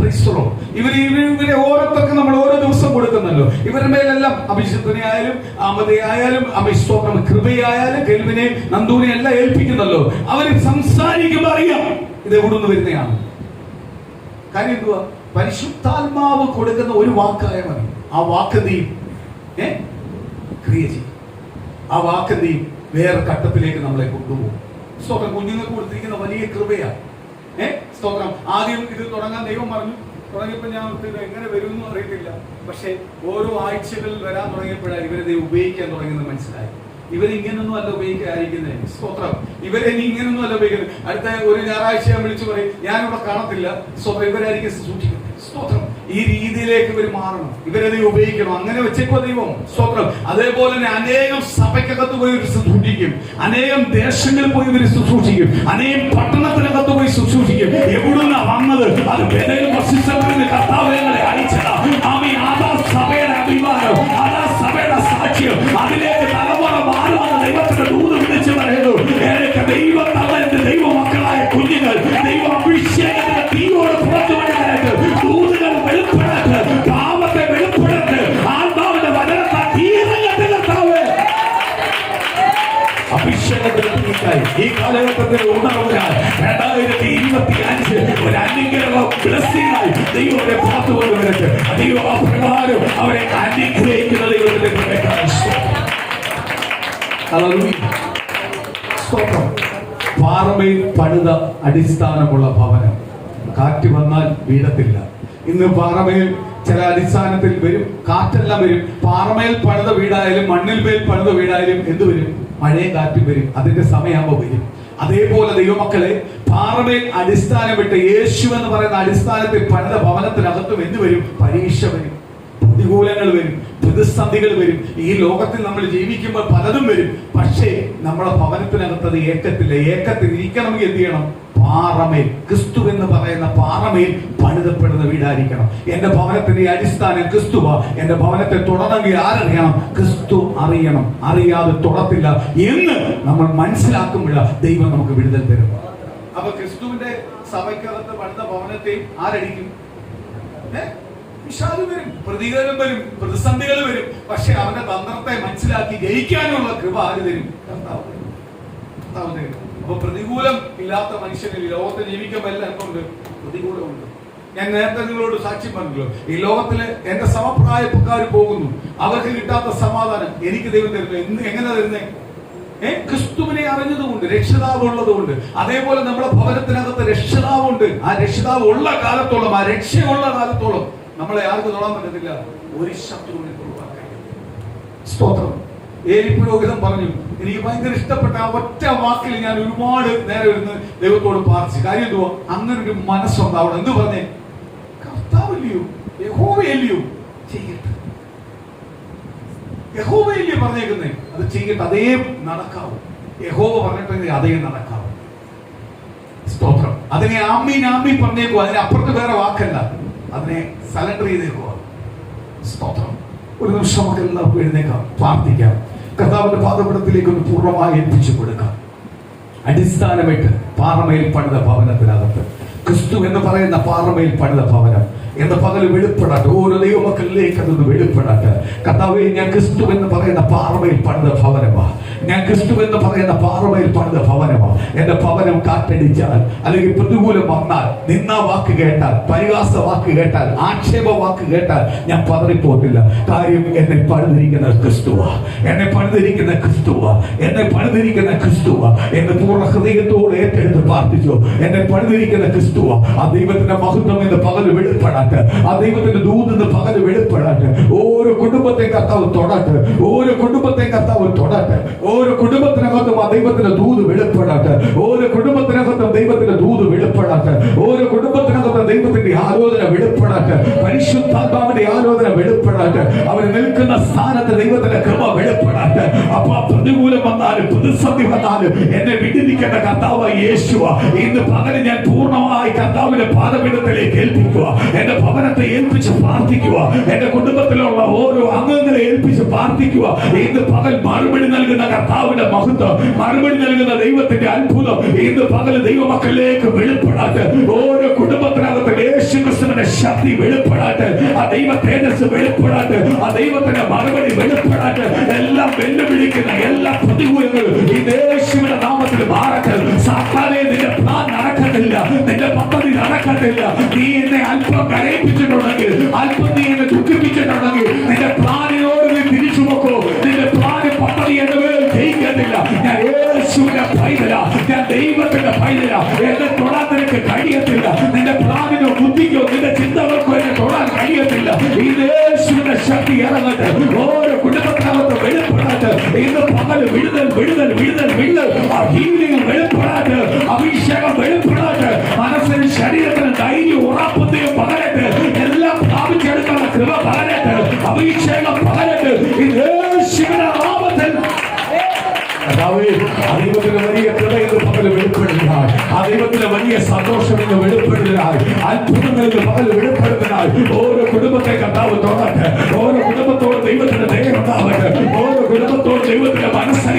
ഇവരെ ഓരോരുത്തർക്കും നമ്മൾ ഓരോ ദിവസം കൊടുക്കുന്നല്ലോ. ഇവരുടെ മേലെല്ലാം അഭിഷിക്തനെയായാലും അമതയായാലും അഭിസ്തോത്രം കൃപയായാലും കെൽവിനെ നന്ദൂനെ എല്ലാം ഏൽപ്പിക്കുന്നല്ലോ. അവര് സംസാരിക്കുമ്പോൾ അറിയാം ഇത് എവിടെ നിന്ന് വരുന്നതാണ്. കാര്യം എന്തുവാ? പരിശുദ്ധാത്മാവ് കൊടുക്കുന്ന ഒരു വാക്കായ മതി. ആ വാക്ക് നീ ക്രിയ ചെയ്യും. ആ വാക്ക് നീ വേറെ ഘട്ടത്തിലേക്ക് നമ്മളെ കൊണ്ടുപോകും. സ്തോത്രം. കുഞ്ഞുങ്ങൾക്ക് കൊടുത്തിരിക്കുന്ന വലിയ കൃപയാണ്. സ്തോത്രം. ആദ്യം ഇത് തുടങ്ങാൻ ദൈവം പറഞ്ഞു. തുടങ്ങിയപ്പോൾ ഞാൻ ഇത് എങ്ങനെ വരുമെന്നും അറിയത്തില്ല. പക്ഷെ ഓരോ ആഴ്ചകളിൽ വരാൻ തുടങ്ങിയപ്പോഴാണ് ഇവരെ ദൈവം ഉപയോഗിക്കാൻ തുടങ്ങിയെന്ന് മനസ്സിലായി. ഇവരിങ്ങനൊന്നും അല്ല ഉപയോഗിക്കാതിരിക്കുന്നത്. സ്തോത്രം. ഇവരെ ഇങ്ങനൊന്നും അല്ല ഉപയോഗിക്കുന്നത്. അടുത്ത ഒരു ഞായറാഴ്ച ഞാൻ വിളിച്ചു പറയും ഞാനിവിടെ കാണത്തില്ല. സ്തോത്രം. ഇവരായിരിക്കും സൂക്ഷിക്കുന്നത്. സ്തോത്രം. ഈ രീതിയിലേക്ക് ഇവർ മാറണം. ഇവരത് ഉപയോഗിക്കണം. അങ്ങനെ വെച്ചേക്കോ ദൈവം. സ്തോത്രം. അതേപോലെ തന്നെ അനേകം സഭയ്ക്കകത്ത് പോയി ഇവർ ശുശ്രൂഷിക്കും. അനേകം ദേശങ്ങളിൽ പോയി ഇവർ ശുശ്രൂഷിക്കും. അനേകം പട്ടണത്തിനകത്ത് പോയി ശുശ്രൂഷിക്കും. എവിടുന്നാ വന്നത്? അത് ബെഥേൽ വർഷിപ്പ് കർത്താവിനെ അയച്ചതാ. അതാ സഭയുടെ അഭിമാനം, അതാ സഭയുടെ സാക്ഷ്യം. അതിലേക്ക് തലമുറ മാറുമെന്ന് ദൈവത്തിന്റെ ദൂത് വിളിച്ചു പറയുന്നു. എനിക്ക് ദൈവം തന്ന ദൈവ മക്കളായ കുഞ്ഞുങ്ങൾ ദൈവ അഭിഷേകത്തിന്റെ തീയോട് പുറത്തു വരാനായിട്ട് ദൂതുകൾ വെളിപ്പെടട്ടെ, പാപത്തെ വെളിപ്പെടട്ടെ, ആത്മാവിന്റെ വചനത്താൽ തീരങ്ങട്ടെ കർത്താവേ. അഭിഷേകത്തിന് തീക്കായി ഈ കാലഘട്ടത്തിൽ ഉണർവുകാർ 2025 ഒരു അനുഗ്രഹ ബ്ലെസ്സിംഗായി ദൈവത്തെ പുറത്തു കൊണ്ടുവരട്ടെ. ദൈവം ആ പ്രകാരം അവരെ അനുഗ്രഹിക്കുന്ന ദൈവത്തിന്റെ സ്തോത്രം. പാറമേൽ പണിത അടിസ്ഥാനമുള്ള ഭവനം കാറ്റ് വന്നാൽ വീഴത്തില്ല. ഇന്ന് പാറമേൽ ചില അടിസ്ഥാനത്തിൽ വരും, കാറ്റെല്ലാം വരും. പാറമേൽ പണിത വീടായാലും മണ്ണിൽ മേൽ പണിത വീടായാലും എന്ത് വരും? മഴയും കാറ്റും വരും. അതിന്റെ സമയമാകുമ്പോൾ വരും. അതേപോലെ ദൈവമക്കളെ പാറമേൽ അടിസ്ഥാനമിട്ട് യേശു എന്ന് പറയുന്ന അടിസ്ഥാനത്തിൽ പണിത ഭവനത്തിനകത്തും എന്ത് വരും? പരീക്ഷ വരും, പ്രതികൂലങ്ങൾ വരും, പ്രതിസന്ധികൾ വരും. ഈ ലോകത്തിൽ നമ്മൾ ജീവിക്കുമ്പോൾ പലതും വരും. പക്ഷേ നമ്മുടെ ഭവനത്തിനകത്ത് അത് ഏക്കത്തില്ല. ഏക്കത്തിൽ ഇരിക്കണമെങ്കിൽ എന്ത് ചെയ്യണം? പാറമേൽ, ക്രിസ്തു എന്ന് പറയുന്ന പാറമേൽ പണിതപ്പെടുന്ന വീടായിരിക്കണം. എന്റെ ഭവനത്തിന്റെ അടിസ്ഥാനം ക്രിസ്തുവാ. എന്റെ ഭവനത്തെ തുടരണമെങ്കിൽ ആരറിയണം? ക്രിസ്തു അറിയണം. അറിയാതെ തുടത്തില്ല എന്ന് നമ്മൾ മനസ്സിലാക്കുമ്പോഴാണ് ദൈവം നമുക്ക് വിടുതൽ തരും. അപ്പൊ ക്രിസ്തുവിന്റെ സഭയ്ക്കകത്ത് പണിത ഭവനത്തെ ആരടിക്കും? വിഷാദം വരും, പ്രതികാരം വരും, പ്രതിസന്ധികൾ വരും. പക്ഷെ അവന്റെ തന്ത്രത്തെ മനസ്സിലാക്കി ജയിക്കാനുള്ള കൃപ ആര് തരും? കർത്താവ് തരും. അപ്പൊ പ്രതികൂലം ഇല്ലാത്ത മനുഷ്യനിൽ ഈ ലോകത്ത് ജീവിക്കുമ്പോൾ എല്ലാം എന്തുണ്ട്? പ്രതികൂലമുണ്ട്. ഞാൻ നേരത്തെ നിങ്ങളോട് സാക്ഷ്യം പറഞ്ഞല്ലോ, ഈ ലോകത്തില് എന്റെ സമപ്രായക്കാർ പോകുന്നു, അവർക്ക് കിട്ടാത്ത സമാധാനം എനിക്ക് ദൈവം തരുന്നു. എങ്ങനെ തരുന്നേ? ക്രിസ്തുവിനെ അറിഞ്ഞതുകൊണ്ട്, രക്ഷിതാവ് ഉള്ളതുകൊണ്ട്. അതേപോലെ നമ്മുടെ ഭവനത്തിനകത്ത് രക്ഷിതാവുണ്ട്. ആ രക്ഷിതാവ് ഉള്ള കാലത്തോളം, ആ രക്ഷയുള്ള കാലത്തോളം നമ്മളെ ആർക്ക് തൊടാൻ പറ്റത്തില്ല? ഒരു ശത്രുവിനെ തൊടുവാൻ കഴിയും. സ്തോത്രം. ഏലി പുരോഹിതൻ പറഞ്ഞു, എനിക്ക് ഭയങ്കര ഇഷ്ടപ്പെട്ട ആ ഒറ്റ വാക്കിൽ ഞാൻ ഒരുപാട് നേരം ഇരുന്ന് ദൈവത്തോട് പ്രാർത്ഥിച്ചു. കാര്യം എന്തുവാ? അങ്ങനെ ഒരു മനസ്സുണ്ടാവണം. എന്ത് പറഞ്ഞേ? കർത്താവല്ലയോ, യഹോവയല്ലയോ ചെയ്യട്ടെ. യഹോവയല്ലയോ പറഞ്ഞേക്കുന്നേ, അത് ചെയ്യട്ടെ, അതേ നടക്കാവൂ. യഹോവ പറഞ്ഞിട്ടെങ്കിൽ അതേ നടക്കാവൂ. സ്തോത്രം. അതിനെ ആമീൻ ആമീൻ പറഞ്ഞേക്കോ. അതിന് അപ്പുറത്ത് വേറെ വാക്കല്ല. അതിനെ സലണ്ടർ ചെയ്തേക്കുക. സ്തോത്രം. ഒരു നിമിഷം നമുക്ക് എല്ലാവർക്കും എഴുന്നേക്കാം, പ്രാർത്ഥിക്കാം. കർത്താവിന്റെ പാദപീഠത്തിലേക്ക് ഒന്ന് പൂർണ്ണമായി ഏൽപ്പിച്ചു കൊടുക്കാം. അടിസ്ഥാനമായിട്ട് പാറമേൽ പണിത ഭവനത്തിനകത്ത് ക്രിസ്തു എന്ന് പറയുന്ന പാറമേൽ പണിത ഭവനം എന്ന് പകൽ വെളിപ്പെടാട്ടെ. ഓരോ ദൈവമക്കളിലേക്ക് അതൊന്ന് വെളിപ്പെടാട്ടെ. കർത്താവേ, ഞാൻ ക്രിസ്തു എന്ന് പറയുന്ന പാറമേൽ പണിത ഭവനമാ. ഞാൻ ക്രിസ്തു എന്ന് പറയുന്ന പാറമേൽ പണിത ഭവനമാ. എന്റെ ഭവനം കാറ്റടിച്ചാൽ, അല്ലെങ്കിൽ പ്രതികൂലം വന്നാൽ, നിന്ന വാക്ക് കേട്ടാൽ, പരിഹാസ വാക്ക് കേട്ടാൽ, ആക്ഷേപ വാക്ക് കേട്ടാൽ ഞാൻ പതറിപ്പോട്ടില്ല. കാര്യം എന്നെ പണിതിരിക്കുന്ന ക്രിസ്തുവാ. എന്നെ പണിതിരിക്കുന്ന ക്രിസ്തുവാ. എന്നെ പണിതിരിക്കുന്ന ക്രിസ്തുവാ. എന്നെ പൂർണ്ണ ഹൃദയത്തോട് ഏറ്റെടുത്ത് പ്രാർത്ഥിച്ചു. എന്നെ പണിതിരിക്കുന്ന ക്രിസ്തുവാ. ആ ദൈവത്തിന്റെ മഹത്വം എന്ന് പകൽ വെളിപ്പെടാൻ, ആ ദൈവത്തിന്റെ ദൂത് എന്ന് പകല് വെളിപ്പെടാട്ടെ. ഓരോ കുടുംബത്തെ കർത്താവ് തൊടട്ടെ. ഓരോ കുടുംബത്തെ കർത്താവ് തൊടട്ടെ. ഓരോ കുടുംബത്തിനകത്തും ആ ദൈവത്തിന്റെ ദൂത് വെളിപ്പെടാട്ടെ. ഓരോ കുടുംബത്തിനകത്തും ദൈവത്തിന്റെ ദൂത് വെളിപ്പെടാട്ടെ. ഓരോ കുടുംബത്തിനകത്തും ദൈവത്തിന്റെ ആലോചന വെളിപ്പെടാട്ടെ. പരിശുദ്ധാത്മാവിന്റെ ആലോചന വെളിപ്പെടാട്ടെ. അവർ നിൽക്കുന്ന സ്ഥാനത്ത് ദൈവത്തിന്റെ കൃപ വെളിപ്പെടാട്ടെ. അപ്പൊ ആ പ്രതികൂലം വന്നാലും പ്രതിസന്ധി വന്നാലും എന്നെ വിടുവിക്കേണ്ട കർത്താവ് യേശുവാ. ഇന്ന് പകല് ഞാൻ പൂർണ്ണമായി കർത്താവിന്റെ പാദപീഠത്തിലേക്ക് ഏൽപ്പിക്കുക. എന്റെ ഭവനത്തെ ഏൽപ്പിച്ച് പ്രാർത്ഥിക്കുക. എന്റെ കുടുംബത്തിലുള്ള ഓരോ അംഗങ്ങളെ ഏൽപ്പിച്ച് പ്രാർത്ഥിക്കുക. ഇന്ന് പകൽ മറുപടി നൽകുന്ന കർത്താവിന്റെ മഹത്വം, മറുപടി നൽകുന്ന ദൈവത്തിന്റെ അത്ഭുതം ഇന്ന് പകൽ ദൈവമക്കളിലേക്ക് വെളിപ്പെടാട്ടെ. ഓരോ കുടുംബത്തിനകത്ത് യേശുക്രിസ്തുവിന്റെ ശക്തി വെളിപ്പെടാട്ടെ. ആ ദൈവ തേജസ് വെളിപ്പെടാട്ടെ. ആ ദൈവത്തിന്റെ മറുപടി വെളിപ്പെടാട്ടെ. എല്ലാം വെല്ലുവിളിക്കുന്ന എല്ലാ പ്രതികൂലങ്ങളും ഈ യേശുവിന്റെ നാമത്തിൽ മാറട്ടെ. സാത്താനെ, നിന്റെ പ്ലാൻ നടക്കത്തില്ല, നിന്റെ പദ്ധതി നടക്കത്തില്ല. നീ എന്നെ അല്പം കരയിപ്പിച്ചിട്ടുണ്ടെങ്കിൽ, അല്പം നീ എന്നെ ദുഃഖിപ്പിച്ചിട്ടുണ്ടെങ്കിൽ, നിന്റെ പ്ലാനിനോട് നീ തിരിച്ചു നോക്കൂ. നിന്റെ പ്ലാന് പദ്ധതി എന്റെ മേൽ ജയിക്കത്തില്ല. ഞാൻ യേശുവിന്റെ പൈതല, ഞാൻ ദൈവത്തിന്റെ പൈതല. എന്നെ തൊടാൻ നിനക്ക് കഴിയത്തില്ല. നിന്റെ പ്ലാനിനോ ബുദ്ധിക്കോ നിന്റെ ചിന്തകൾക്കോ എന്നെ തൊടാൻ കഴിയത്തില്ല. ഈ യേശുവിന്റെ ശക്തി ഇറങ്ങട്ടെ. ഓരോ കുടുംബത്തിനകത്ത് വെളിപ്പെടാട്ട്. ഇന്ന് പകൽ വിടുതൽ, വിടുതൽ, വിടുതൽ, വിടുതൽ. ആ ഹീലിംഗ് വെളിപ്പെടാട്ട്. അഭിഷേകം വെളിപ്പെടാട്ട്. മനസ്സിന് ശരീരത്തിന് ധൈര്യം, ഉറപ്പത്തെയും പകരട്ട്. എല്ലാം പ്രാപിച്ചെടുക്കാനുള്ള കൃപ പകരട്ട്. അഭിഷേകം പകരട്ട്. ഈ യേശുവിന്റെ നാമത്തിൽ ആ ദൈവത്തിന്റെ വലിയ കൃപയെന്ന് പകൽ വെളിപ്പെടുന്നതായി, ആ ദൈവത്തിന്റെ വലിയ സന്തോഷം എന്ന് വെളിപ്പെടുന്നതായി, അത്ഭുതങ്ങൾ എന്ന് പകൽ വെളിപ്പെടുന്നതായി ഓരോ കുടുംബത്തെ കർത്താവ് തൊടട്ടെ. ഓരോ കുടുംബത്തോട് ദൈവത്തിന്റെ ദയ ഉണ്ടാവട്ടെ. ഓരോ കുടുംബത്തോട് ദൈവത്തിന്റെ മനസ്സറി